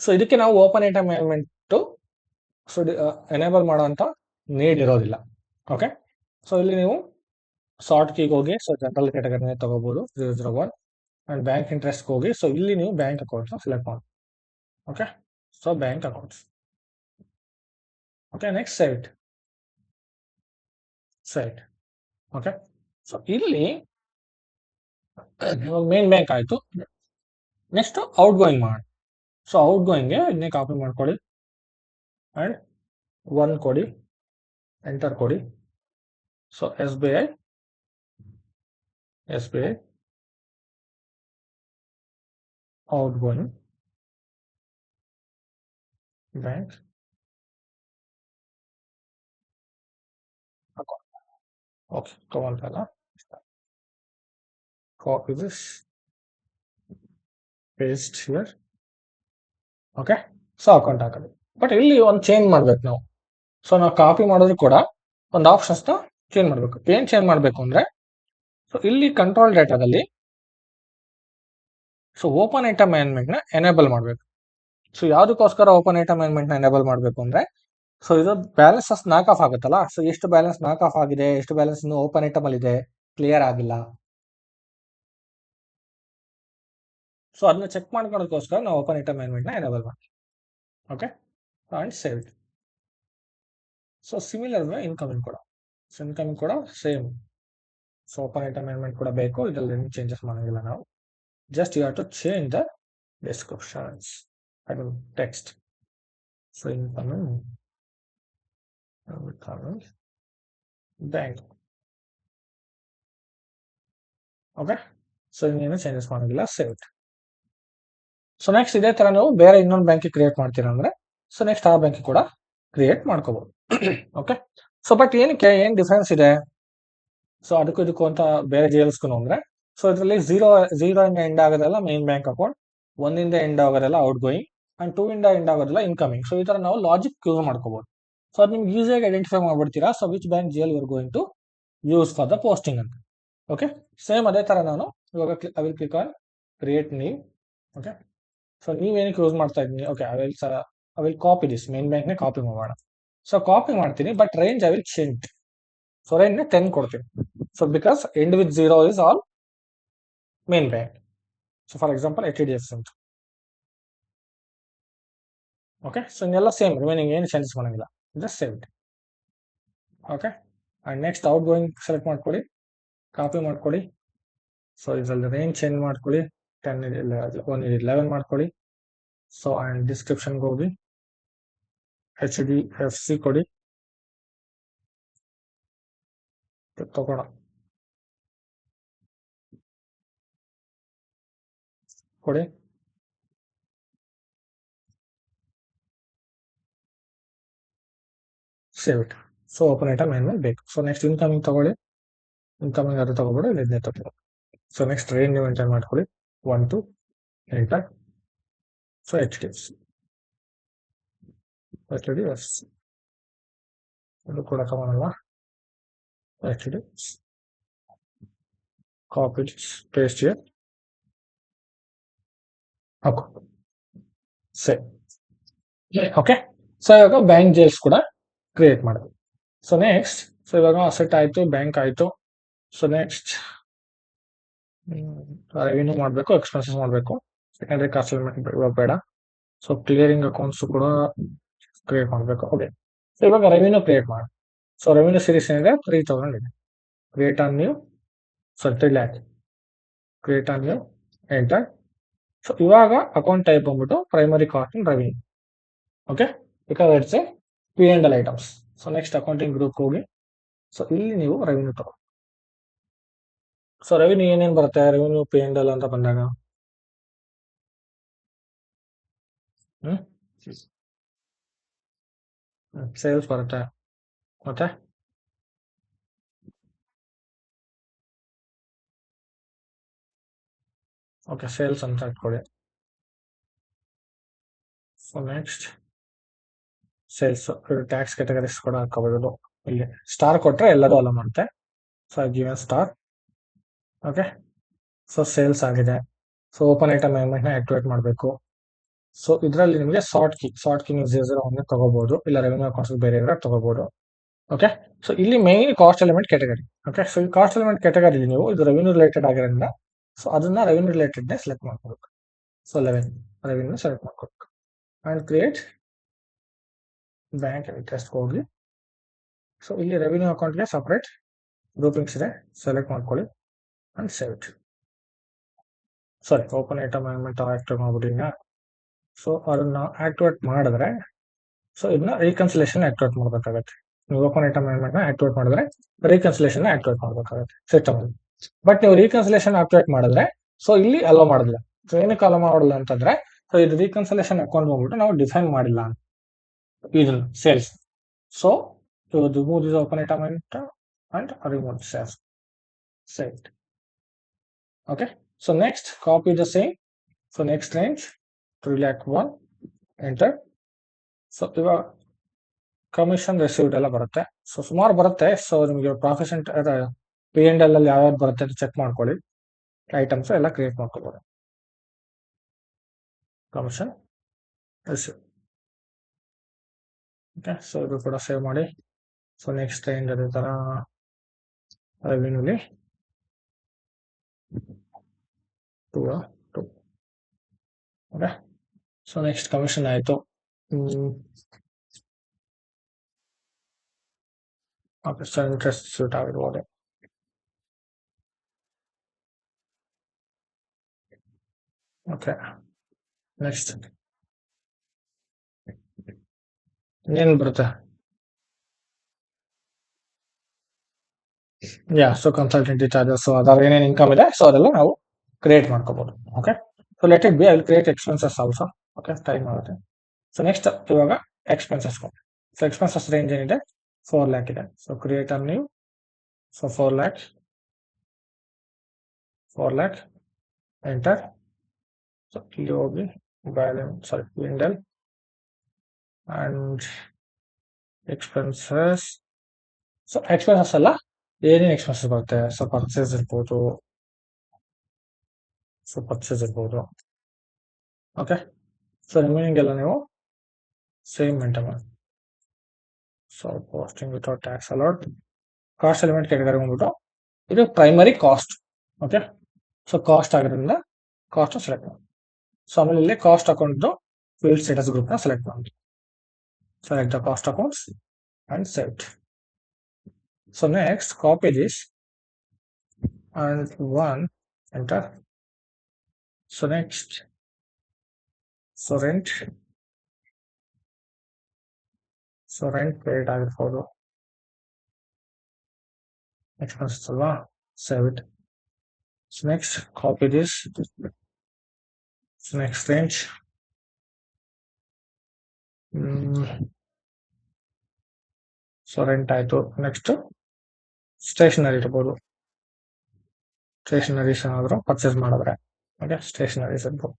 So ಇದಕ್ಕೆ ನಾವು open data management so enable ಮಾಡುವಂತ ನೀಡ್ ಇರೋದಿಲ್ಲ. ಓಕೆ, ಸೊ ಇಲ್ಲಿ ನೀವು ಸಾರ್ಟ್ ಕೀಗೆ ಹೋಗಿ ಸೊ ಜನರಲ್ ಕ್ಯಾಟಗರಿನೇ ತಗೋಬಹುದು 001, ಅಂಡ್ ಬ್ಯಾಂಕ್ ಇಂಟ್ರೆಸ್ಟ್ ಹೋಗಿ ಸೊ ಇಲ್ಲಿ ನೀವು ಬ್ಯಾಂಕ್ ಅಕೌಂಟ್ಸ್ ಸೆಲೆಕ್ಟ್ ಮಾಡಿ. Okay, so bank accounts. Okay, next site. Okay, so ಇಲ್ಲಿ ಮೇನ್ ಬ್ಯಾಂಕ್ ಆಯ್ತು. ನೆಕ್ಸ್ಟ್ ಔಟ್ ಗೋಯಿಂಗ್ ಮಾಡಿ. ಸೊ ಔಟ್ ಗೋಯಿಂಗ್ಗೆ ಇದನ್ನೇ ಕಾಪಿ ಮಾಡ್ಕೊಳ್ಳಿ ಅಂಡ್ 1 ಕೊಡಿ, ಎಂಟರ್ ಕೊಡಿ. So SBI outgoing bank account. Okay, ತಗೊಂತಲ್ಲ, copy this, paste here. Okay, so account ಹಾಕಲಿ. ಬಟ್ ಇಲ್ಲಿ ಒಂದು ಚೇಂಜ್ ಮಾಡ್ಬೇಕು ನಾವು. ಸೊ ನಾವು ಕಾಪಿ ಮಾಡಿದ್ರು ಕೂಡ ಒಂದು ಆಪ್ಷನ್ಸ್ ನ ಚೇಂಜ್ ಮಾಡಬೇಕು. ಏನ್ ಚೇಂಜ್ ಮಾಡಬೇಕು ಅಂದ್ರೆ ಸೊ ಇಲ್ಲಿ ಕಂಟ್ರೋಲ್ ಡೇಟಾದಲ್ಲಿ ಸೊ ಓಪನ್ ಐಟಮ್ ಮ್ಯಾನೇಜ್ಮೆಂಟ್ ನ ಎನೇಬಲ್ ಮಾಡಬೇಕು. ಸೊ ಯಾವ್ದಕ್ಕೋಸ್ಕರ ಓಪನ್ ಐಟಮ್ ಮ್ಯಾನೇಜ್ಮೆಂಟ್ ನ ಎನೇಬಲ್ ಮಾಡಬೇಕು ಅಂದ್ರೆ ಸೊ ಇದು ಬ್ಯಾಲೆನ್ಸಸ್ ನಾಕ್ ಆಫ್ ಆಗುತ್ತಲ್ಲ. ಸೊ ಎಷ್ಟು ಬ್ಯಾಲೆನ್ಸ್ ನಾಕ್ ಆಫ್ ಆಗಿದೆ, ಎಷ್ಟು ಬ್ಯಾಲೆನ್ಸ್ ಇನ್ನು ಓಪನ್ ಐಟಮ್ ಅಲ್ಲಿ ಇದೆ, ಕ್ಲಿಯರ್ ಆಗಿಲ್ಲ. ಸೊ ಅದನ್ನ ಚೆಕ್ ಮಾಡ್ಕೊಳ್ಳೋದಕ್ಕೋಸ್ಕರ ನಾವು ಓಪನ್ ಐಟಮ್ ಮ್ಯಾನೇಜ್ಮೆಂಟ್ ನ ಎನೇಬಲ್ ಮಾಡ್ತೀವಿ. Okay, and save. So similar incoming ಕೂಡ. ಸೊ ಇನ್ಕಮಿಂಗ್ ಕೂಡ same. So open item management ಕೂಡ ಬೇಕು. ಇದರಲ್ಲಿ ಏನು ಚೇಂಜಸ್ ಮಾಡೋಂಗಿಲ್ಲ ನಾವು. Just you have to change the descriptions and text. So incoming bank. Okay, so ಇನ್ನೇನು ಚೇಂಜಸ್ ಮಾಡೋಂಗಿಲ್ಲ, ಸೇವ್. ಸೊ ನೆಕ್ಸ್ಟ್ ಇದೇ ತರ ನೀವು ಬೇರೆ ಇನ್ನೊಂದು ಬ್ಯಾಂಕ್ ಕ್ರಿಯೇಟ್ ಮಾಡ್ತೀರಾ ಅಂದ್ರೆ ಸೊ ನೆಕ್ಸ್ಟ್ ಆ ಬ್ಯಾಂಕ್ ಕೂಡ ಕ್ರಿಯೇಟ್ ಮಾಡ್ಕೋಬಹುದು. ಓಕೆ, ಸೊ ಬಟ್ ಏನಕ್ಕೆ ಏನ್ ಡಿಫ್ರೆನ್ಸ್ ಇದೆ? ಸೊ ಅದಕ್ಕೂ ಇದಕ್ಕೂ ಅಂತ ಬೇರೆ ಜೇಲ್ಸ್ಗೂ ಅಂದ್ರೆ, ಸೊ ಇದರಲ್ಲಿ ಝೀರೋ ಇಂದ ಎಂಡ್ ಆಗೋದೆಲ್ಲ ಮೇನ್ ಬ್ಯಾಂಕ್ ಅಕೌಂಟ್, 1 ಇಂದ ಎಂಡ್ ಆಗೋದೆಲ್ಲ ಔಟ್ ಗೋಯಿಂಗ್, ಅಂಡ್ 2 ಇಂದ ಎಂಡ್ ಆಗೋದೆಲ್ಲ ಇನ್ಕಮಿಂಗ್. ಸೊ ಈ ತರ ನಾವು ಲಾಜಿಕ್ ಯೂಸ್ ಮಾಡ್ಕೋಬಹುದು. ಸೊ ಅದು ನಿಮ್ಗೆ ಈಸಿಯಾಗಿ ಐಡೆಂಟಿಫೈ ಮಾಡ್ಬಿಡ್ತೀರಾ. So which bank GL your going to use for the posting ಅಂತ. ಓಕೆ, ಸೇಮ್ ಅದೇ ತರ ನಾನು ಇವಾಗ I will click on create name. Okay, so ನೀವೇನಕ್ಕೆ ಯೂಸ್ ಮಾಡ್ತಾ ಇದ್ದೀನಿ? Okay, I will copy this main bank ನೇ ಕಾಪಿ ಮಾಡೋಣ. ಸೊ ಕಾಪಿ ಮಾಡ್ತೀನಿ, but range I will change. So range 10 ಕೊಡ್ತೀನಿ. So because end with 0 is all main bank. So for example HDFC ಅಂತ. Okay, so ಇನ್ನೆಲ್ಲ same, remaining ಏನು changes ಮಾಡಂಗಿಲ್ಲ, just save it. Okay, and next out going select ಮಾಡ್ಕೊಳ್ಳಿ, copy ಮಾಡ್ಕೊಳ್ಳಿ. So ಇದರಲ್ಲಿ range change ಮಾಡ್ಕೊಳ್ಳಿ, 11 ಮಾಡ್ಕೊಳ್ಳಿ. ಸೊ ಅಂಡ್ ಡಿಸ್ಕ್ರಿಪ್ಷನ್ಗೆ ಹೋಗಿ HDFC ಕೊಡಿ, ತಗೋಣ ಕೊಡಿ. Save it. So open item ಏನ್ಮೇಲೆ ಬೇಕು. ಸೊ ನೆಕ್ಸ್ಟ್ ಇನ್ಕಮಿಂಗ್ ತಗೊಳ್ಳಿ, ಇನ್ಕಮಿಂಗ್ ಅದು ತಗೋಬೇಡಿ, ಇದನ್ನೇ ತಗೊಳ್ಳಿ. ಸೊ ನೆಕ್ಸ್ಟ್ ರೇಂಜ್ ನೀವು ಎಂಟರ್ ಮಾಡ್ಕೊಳ್ಳಿ, 1 to ಎಂಟರ್. ಸೊ HDFC ಇದು ಕೂಡ ತಗೊಳಲ್ಲ, HDFC copy paste here. Save. Okay, so ಇವಾಗ ಬ್ಯಾಂಕ್ ಜೇಲ್ಸ್ ಕೂಡ ಕ್ರಿಯೇಟ್ ಮಾಡೋದು. ಸೊ ನೆಕ್ಸ್ಟ್, ಸೊ ಇವಾಗ ಅಸೆಟ್ ಆಯ್ತು, ಬ್ಯಾಂಕ್ ಆಯ್ತು. ಸೊ ನೆಕ್ಸ್ಟ್ ರೆವಿನ್ಯೂ ಮಾಡಬೇಕು, ಎಕ್ಸ್ಪೆನ್ಸಸ್ ಮಾಡಬೇಕು, ಸೆಕೆಂಡರಿ ಕಾಸ್ಟ್ ಎಲಿಮೆಂಟ್ ಇವಾಗ ಬೇಡ. ಸೊ ಕ್ಲಿಯರಿಂಗ್ ಅಕೌಂಟ್ಸ್ ಕೂಡ ಕ್ರಿಯೇಟ್ ಮಾಡಬೇಕು. ಓಕೆ, ಸೊ ಇವಾಗ ರೆವಿನ್ಯೂ ಕ್ರಿಯೇಟ್ ಮಾಡಿ. ಸೊ ರೆವಿನ್ಯೂ ಸೀರೀಸ್ ಏನಿದೆ 3000 ಇದೆ. Create on new, so 3 lakh create on new, enter. So ಇವಾಗ ಅಕೌಂಟ್ ಟೈಪ್ ಬಂದ್ಬಿಟ್ಟು primary cost and revenue. Okay, because it's A P&L items. So next accounting group ಹೋಗಿ, so ಇಲ್ಲಿ ನೀವು revenue ತಗೋ. So revenue ಏನೇನು ಬರುತ್ತೆ? ರೆವಿನ್ಯೂ P&L ಅಂತ ಬಂದಾಗ ಸೇಲ್ಸ್ ಬರುತ್ತೆ, ಮತ್ತೆ ಓಕೆ ಸೇಲ್ಸ್ ಅಂತ ಇಟ್ಕೊಳ್ಳಿ. So next sales, tax categories ಕೂಡ ಹಾಕೋಬಹುದು. ಇಲ್ಲಿ ಸ್ಟಾರ್ ಕೊಟ್ರೆ ಎಲ್ಲರೂ ಅಲ್ಲ ಮಾಡುತ್ತೆ. So I give star. Okay, so sales ಆಗಿದೆ. ಸೊ ಓಪನ್ ಐಟಮ್ ನ ಆಕ್ಟಿವೇಟ್ ಮಾಡಬೇಕು. ಸೊ ಇದರಲ್ಲಿ ನಿಮಗೆ ಶಾರ್ಟ್ ಕೀ ನೀವು 001 ತಗೋಬಹುದು, ಇಲ್ಲ ರೆವಿನ್ಯೂ ಅಕೌಂಟ್ಸ್ ಬೇರೆ ಇದ್ರೆ ತಗೋಬಹುದು. ಓಕೆ, ಸೊ ಇಲ್ಲಿ main cost element category. Okay, so ಈ ಕಾಸ್ಟ್ ಎಲಿಮೆಂಟ್ ಕ್ಯಾಟಗರಿ ನೀವು ಇದು ರೆವಿನ್ಯೂ ರಿಲೇಟೆಡ್ ಆಗಿರೋದ್ರಿಂದ, ಸೊ ಅದನ್ನ ರೆವಿನ್ಯೂ ರಿಲೇಟೆಡ್ ಸೆಲೆಕ್ಟ್ ಮಾಡ್ಕೋಬೇಕು. ಸೊ 11 ರೆವಿನ್ಯೂ ಸೆಲೆಕ್ಟ್ ಮಾಡ್ಕೋಬೇಕು ಅಂಡ್ ಕ್ರಿಯೇಟ್ ಬ್ಯಾಂಕ್ ಇಂಟ್ರೆಸ್ಟ್ ಹೋಗಿ. ಸೊ ಇಲ್ಲಿ ರೆವಿನ್ಯೂ ಅಕೌಂಟ್ಗೆ ಸಪರೇಟ್ ಗ್ರೂಪಿಂಗ್ಸ್ ಇದೆ, ಸೆಲೆಕ್ಟ್ ಮಾಡ್ಕೊಳ್ಳಿ and save it. Sorry, open item element activate ಮಾಡ್ಬಿಟ್ಟಿನ. ಸೊ ಅದನ್ನ ಆಕ್ಟಿವೇಟ್ ಮಾಡಿದ್ರೆ, ಸೊ ಇದನ್ನ ರೀಕನ್ಸಿಲೇಷನ್ ಆಕ್ಟಿವೇಟ್ ಮಾಡಬೇಕಾಗತ್ತೆ. ನೀವು ಓಪನ್ ಐಟಮ್ ಎಲಿಮೆಂಟ್ ನ ಆಕ್ಟಿವೇಟ್ ಮಾಡಿದ್ರೆ ರೀಕನ್ಸಿಲೇಷನ್ ಆಕ್ಟಿವೇಟ್ ಮಾಡಬೇಕಾಗುತ್ತೆ ಸಿಸ್ಟಮ್ ಅಲ್ಲಿ. ಬಟ್ ನೀವು ರೀಕನ್ಸಿಲೇಷನ್ ಆಕ್ಟಿವೇಟ್ ಮಾಡಿದ್ರೆ, ಸೊ ಇಲ್ಲಿ ಅಲೋ ಮಾಡೋದಿಲ್ಲ. ಸೊ ಏನಕ್ಕೆ ಅಲೋ ಮಾಡೋಲ್ಲ ಅಂತಂದ್ರೆ, ಸೊ ಇದು ರೀಕನ್ಸಿಲೇಷನ್ ಅಕೌಂಟ್ ಹೋಗ್ಬಿಟ್ಟು ನಾವು ಡಿಫೈನ್ ಮಾಡಿಲ್ಲ ಅಂತ ಇದನ್ನ sales. So remove this open item and remove sales. Save it. Okay, so next copy the same. So next range 3,01,000 enter. So ಇವಾಗ ಕಮಿಷನ್ ರಿಸೀವ್ಡ್ ಎಲ್ಲ ಬರುತ್ತೆ. ಸೊ ಸುಮಾರು ಬರುತ್ತೆ. ಸೊ ನಿಮಗೆ ಪ್ರಾಫಿಟ್ P&L ಅಲ್ಲಿ ಯಾವ್ಯಾವ್ದು ಬರುತ್ತೆ ಅಂತ ಚೆಕ್ ಮಾಡ್ಕೊಳ್ಳಿ. ಐಟಮ್ಸ್ ಎಲ್ಲ ಕ್ರಿಯೇಟ್ ಮಾಡ್ಕೊಬೋದು. Commission receive. ಓಕೆ, ಸೊ ಇದು ಕೂಡ ಸೇವ್ ಮಾಡಿ. ಸೊ ನೆಕ್ಸ್ಟ್ ರೇಂಜ್ ಅದೇ ತರ ರೆವಿನ್ಯೂಲಿ 2. ಓಕೆ, ಸೊ ನೆಕ್ಸ್ಟ್ ಕಮಿಷನ್ ಆಯ್ತು. ಓಕೆ, ಸೊ ಇಂಟ್ರೆಸ್ಟ್ ಸೂಟ್ ಆಗಿರ್ಬೋದು. ಓಕೆ, ನೆಕ್ಸ್ಟ್ ಏನ್ ಬರುತ್ತೆ? ಸೊ ಕನ್ಸಲ್ಟೆಂಟಿ ಚಾರ್ಜಸ್, ಅದಾವ ಏನೇನು ಇನ್ಕಮ್ ಇದೆ, ಸೊ ಅದೆಲ್ಲ ನಾವು ಕ್ರಿಯೇಟ್ ಮಾಡ್ಕೋಬಹುದು. Okay, so let it be, I will create expenses also. Okay, time ಆಗುತ್ತೆ. ಸೊ ನೆಕ್ಸ್ಟ್ ಇವಾಗ ಎಕ್ಸ್ಪೆನ್ಸಸ್. ಸೊ ಎಕ್ಸ್ಪೆನ್ಸಸ್ ರೇಂಜ್ ಏನಿದೆ 4 lakh ಇದೆ. So create a new. So 4 lakh, 4 lakh, enter. So ಇಲ್ಲಿ ಹೋಗಿ ಬ್ಯಾಲೆನ್ಸ್ ಇಂಡಲ್ ಅಂಡ್ ಎಕ್ಸ್ಪೆನ್ಸಸ್. ಸೊ ಎಕ್ಸ್ಪೆನ್ಸಸ್ ಅಲ್ಲ, ಏನೇನು expenses ಬರುತ್ತೆ. ಸೊ ಪರ್ಚೇಸ್ ಇರ್ಬೋದು, ಓಕೆ. ಸೊ ರಿಮೈನಿಂಗ್ ಎಲ್ಲ ನೀವು ಸೇಮ್ ಮೇಂಟೈನ್ ಮಾಡಿ. So posting without tax allowed. Cost element ಕೆಳಗಡೆ ಬಂದ್ಬಿಟ್ಟು ಇದು primary cost. Okay. So cost ಆಗಿರೋದ್ರಿಂದ ಕಾಸ್ಟ್ ಸೆಲೆಕ್ಟ್ ಮಾಡಿ. ಸೊ ಆಮೇಲೆ ಇಲ್ಲಿ cost account field status group ನ ಸೆಲೆಕ್ಟ್ ಮಾಡಿ. Select the cost accounts and save it. So next, copy this and one, enter. So next, so rent paid ಆಗಿರ್ಬೋದು, expenses ಅಲ್ವಾ, save it. So next, copy this. So next range, so rent ಆಯ್ತು. Next stationery ಇರ್ಬೋದು, stationeries ಏನಾದ್ರು purchase ಮಾಡಿದ್ರೆ okay, stationeries ಇರ್ಬೋದು.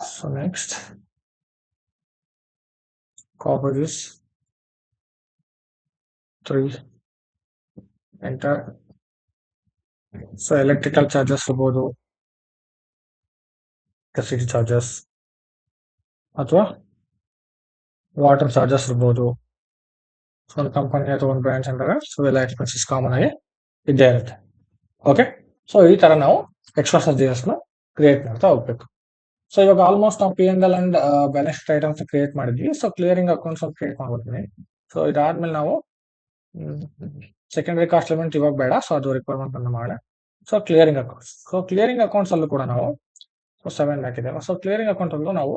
So next copy this 3, enter. So electrical charges ಇರ್ಬೋದು, electricity charges ಅಥವಾ water charges ಇರ್ಬೋದು. ಸೊ ಒಂದು ಕಂಪನಿ ಅಥವಾ ಒಂದು ಬ್ರಾಂಚ್ ಅಂದಾಗ ಸೊ ಎಲ್ಲ ಎಕ್ಸ್ಪೆನ್ಸಸ್ ಕಾಮನ್ ಆಗಿ ಇದ್ದೇ ಇರುತ್ತೆ. ಓಕೆ. ಸೊ ಈ ತರ ನಾವು ಎಕ್ಸ್ಪೆನ್ಸಸ್ ನ ಕ್ರಿಯೇಟ್ ಮಾಡ್ತಾ ಹೋಗ್ಬೇಕು. ಸೊ ಇವಾಗ ಆಲ್ಮೋಸ್ಟ್ ನಾವು P&L and balance sheet items create ಮಾಡಿದ್ವಿ. ಸೊ ಕ್ಲಿಯರಿಂಗ್ ಅಕೌಂಟ್ಸ್ ಕ್ರಿಯೇಟ್ ಮಾಡ್ಬಿಡ್ತೀನಿ. ಸೊ ಇದಾದ್ಮೇಲೆ ನಾವು ಸೆಕೆಂಡರಿ ಕಾಸ್ಟ್ ಎಲಿಮೆಂಟ್ ಇವಾಗ ಬೇಡ, ಸೊ ಅದು ರಿಕ್ವೈರ್ಮೆಂಟ್ ಅನ್ನು ಮಾಡಿ. So clearing accounts, so clearing accounts ಅಲ್ಲೂ ಕೂಡ ನಾವು 7 ಹಾಕಿದ್ದೇವೆ. ಸೊ ಕ್ಲಿಯರಿಂಗ್ ಅಕೌಂಟ್ ಅಲ್ಲೂ ನಾವು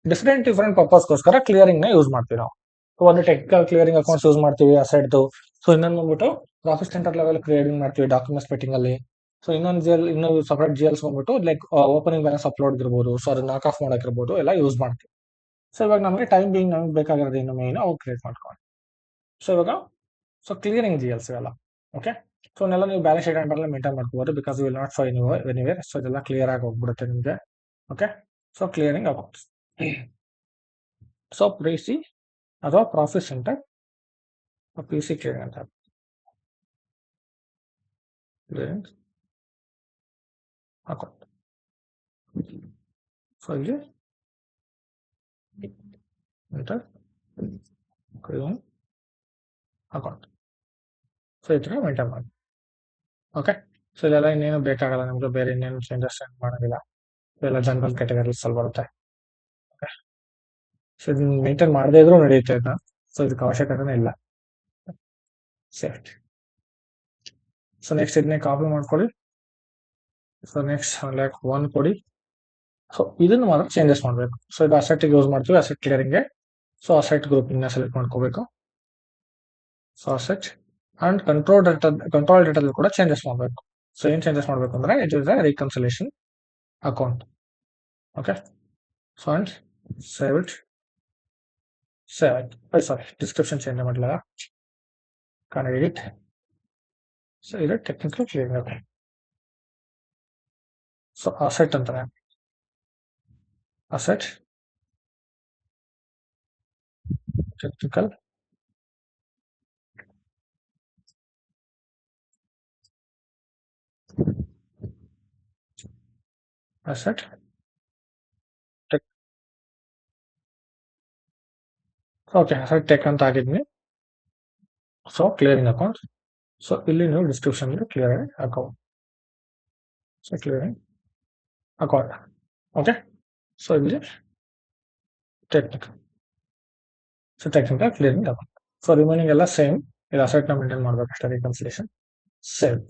ಡಿಫ್ರೆಂಟ್ ಪರ್ಪಸ್ಗೋಸ್ಕರ ಕ್ಲಿಯರಿಂಗ್ ನ ಯೂಸ್ ಮಾಡ್ತೀವಿ ನಾವು. ಒಂದು ಟೆಕ್ನಿಕಲ್ ಕ್ಲಿಯರಿಂಗ್ ಅಕೌಂಟ್ಸ್ ಯೂಸ್ ಮಾಡ್ತೀವಿ ಅಸೆಟ್ದು. ಸೊ ಇನ್ನೊಂದು ಬಂದ್ಬಿಟ್ಟು ಪ್ರಾಫಿಟ್ ಸೆಂಟರ್ ಲೆವೆಲ್ ಕ್ಲಿಯರಿಂಗ್ ಮಾಡ್ತೀವಿ ಡಾಕ್ಯುಮೆಂಟ್ಸ್ ಪೆಟ್ಟಿಂಗ್ ಅಲ್ಲಿ. ಸೊ ಇನ್ನೊಂದು ಸಪರೇಟ್ GLs ಬಂದ್ಬಿಟ್ಟು ಲೈಕ್ ಓಪನಿಂಗ್ ಬ್ಯಾಲೆನ್ಸ್ ಅಪ್ಲೋಡ್ ಇರ್ಬೋದು, ಸೊ ಅದನ್ನ ನಾಕ್ ಆಫ್ ಮಾಡಕ್ಕಿರ್ಬೋದು, ಎಲ್ಲ ಯೂಸ್ ಮಾಡ್ತೀವಿ. ಸೊ ಇವಾಗ ನಮಗೆ ಟೈಮ್ ಬೀಯಿಂಗ್ ನಮಗೆ ಬೇಕಾಗಿರೋದು ಇನ್ನು ಮೇನ್ ಅವು ಕ್ರಿಯೇಟ್ ಮಾಡ್ಕೊಂಡು. ಸೊ ಇವಾಗ ಸೊ ಕ್ಲಿಯರಿಂಗ್ GLs ಇವೆಲ್ಲ ಓಕೆ. ಸೊ ನೆಲ್ಲ ನೀವು ಬ್ಯಾಲೆನ್ಸ್ ಶೀಟ್ ಅಂಡರ್ ಮೇಂಟೈನ್ ಮಾಡ್ಕೋಬಹುದು, because will not fine anywhere. So ಇದೆಲ್ಲ ಕ್ಲಿಯರ್ ಆಗಿ ಹೋಗ್ಬಿಡುತ್ತೆ ನಿಮಗೆ. Okay. So clearing accounts. So PC ಅಥವಾ ಪ್ರಾಫಿಟ್ ಸೆಂಟರ್ PC ಕ್ಲಿಯರಿಂಗ್ ಅಂತ ಕ್ಲಿಯರಿಂಗ್ ಅಕೌಂಟ್. ಸೊ ಇಲ್ಲಿ ಎಂಟರ್ ಕ್ಲಿಯರಿಂಗ್ ಅಕೌಂಟ್. ಸೊ ಈ ತರ ಮೇಂಟೈನ್ ಮಾಡಿ. ಓಕೆ. ಸೊ ಇದೆಲ್ಲ ಇನ್ನೇನು ಬೇಕಾಗಲ್ಲ ನಿಮ್ಗೆ, ಬೇರೆ ಇನ್ನೇನು ಚೇಂಜಸ್ ಮಾಡೋದಿಲ್ಲ. ಇದೆಲ್ಲ ಜನರಲ್ ಕ್ಯಾಟಗರೀಸ್ ಅಲ್ಲಿ ಬರುತ್ತೆ. ಓಕೆ. ಸೊ ಇದನ್ನ ಮೇಂಟೈನ್ ಮಾಡದೇ ಇದ್ರೂ ನಡೆಯುತ್ತೆ ಇದನ್ನ. ಸೊ ಇದಕ್ಕೆ ಅವಶ್ಯಕತೆನೇ ಇಲ್ಲ. ಸೇಫ್ಟಿ. ಸೊ ನೆಕ್ಸ್ಟ್ ಇದನ್ನೇ ಕಾಪಿ ಮಾಡ್ಕೊಳ್ಳಿ. ಸೊ ನೆಕ್ಸ್ಟ್ ಲೈಕ್ 1 ಕೊಡಿ. ಸೊ ಇದನ್ನು ಮಾತ್ರ ಚೇಂಜಸ್ ಮಾಡಬೇಕು. ಸೊ ಇದು ಅಸೆಟ್ ಯೂಸ್ ಮಾಡ್ತೀವಿ, ಅಸೆಟ್ ಕ್ಲಿಯರಿಂಗ್ಗೆ. ಸೊ ಅಸೆಟ್ ಗ್ರೂಪಿಂಗ್ ನ ಸೆಲೆಕ್ಟ್ ಮಾಡ್ಕೋಬೇಕು. ಸೊ ಅಸೆಟ್ ಅಂಡ್ ಕಂಟ್ರೋಲ್ ಡೇಟಾದಲ್ಲಿ ಕೂಡ ಚೇಂಜಸ್ ಮಾಡಬೇಕು. ಸೊ ಏನ್ ಚೇಂಜಸ್ ಮಾಡಬೇಕು ಅಂದ್ರೆ it is a reconciliation account. Okay. So and save it. Sorry, description change ಮಾಡಲಿಲ್ಲ, ಕಾನ್ ಎಡಿಟ್. ಸೊ ಇದು technical clearing account. So asset ಅಂತಾರೆ, asset technical asset okay, asset tech ಅಂತ ಆಗಿದ್ನಿ. So clearing account. ಸೊ ಇಲ್ಲಿ ನೀವು description clearing account. So clearing account. Okay. So ಇಲ್ಲಿ technical. So technical clearing account. So remaining ಎಲ್ಲ same. ಇದು asset ನ maintain ಮಾಡ್ಬೇಕು ಅಷ್ಟೇ, ರಿಕನ್ಸಿಲೇಷನ್ ಸೇವ್.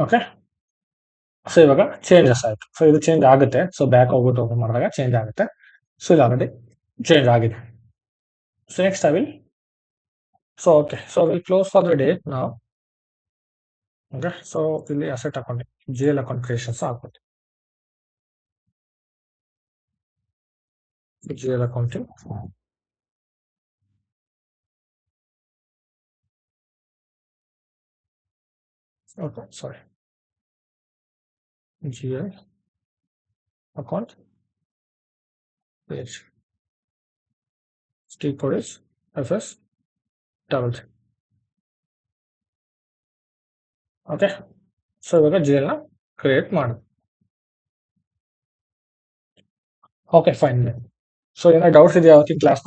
ಓಕೆ. ಸೊ ಇವಾಗ ಚೇಂಜಸ್ ಆಯ್ತು. ಸೊ ಇದು ಚೇಂಜ್ ಆಗುತ್ತೆ. ಸೊ ಬ್ಯಾಕ್ ಹೋಗ್ಬಿಟ್ಟು ಓಪನ್ ಮಾಡಿದಾಗ ಚೇಂಜ್ ಆಗುತ್ತೆ. ಸೊ ಇದು ಆಲ್ರೆಡಿ ಚೇಂಜ್ ಆಗಿದೆ. So next I will close for the day ನಾವು. ಓಕೆ. ಸೊ ಇಲ್ಲಿ asset account GL account creations ಆಗ್ಬೋದು. GL accounting okay sorry GL account page T code is FS double three. Okay so ಇವಾಗ GL ನ create ಮಾಡಿ. Okay fine. So ಏನೋ doubts ಇದೆಯಾ class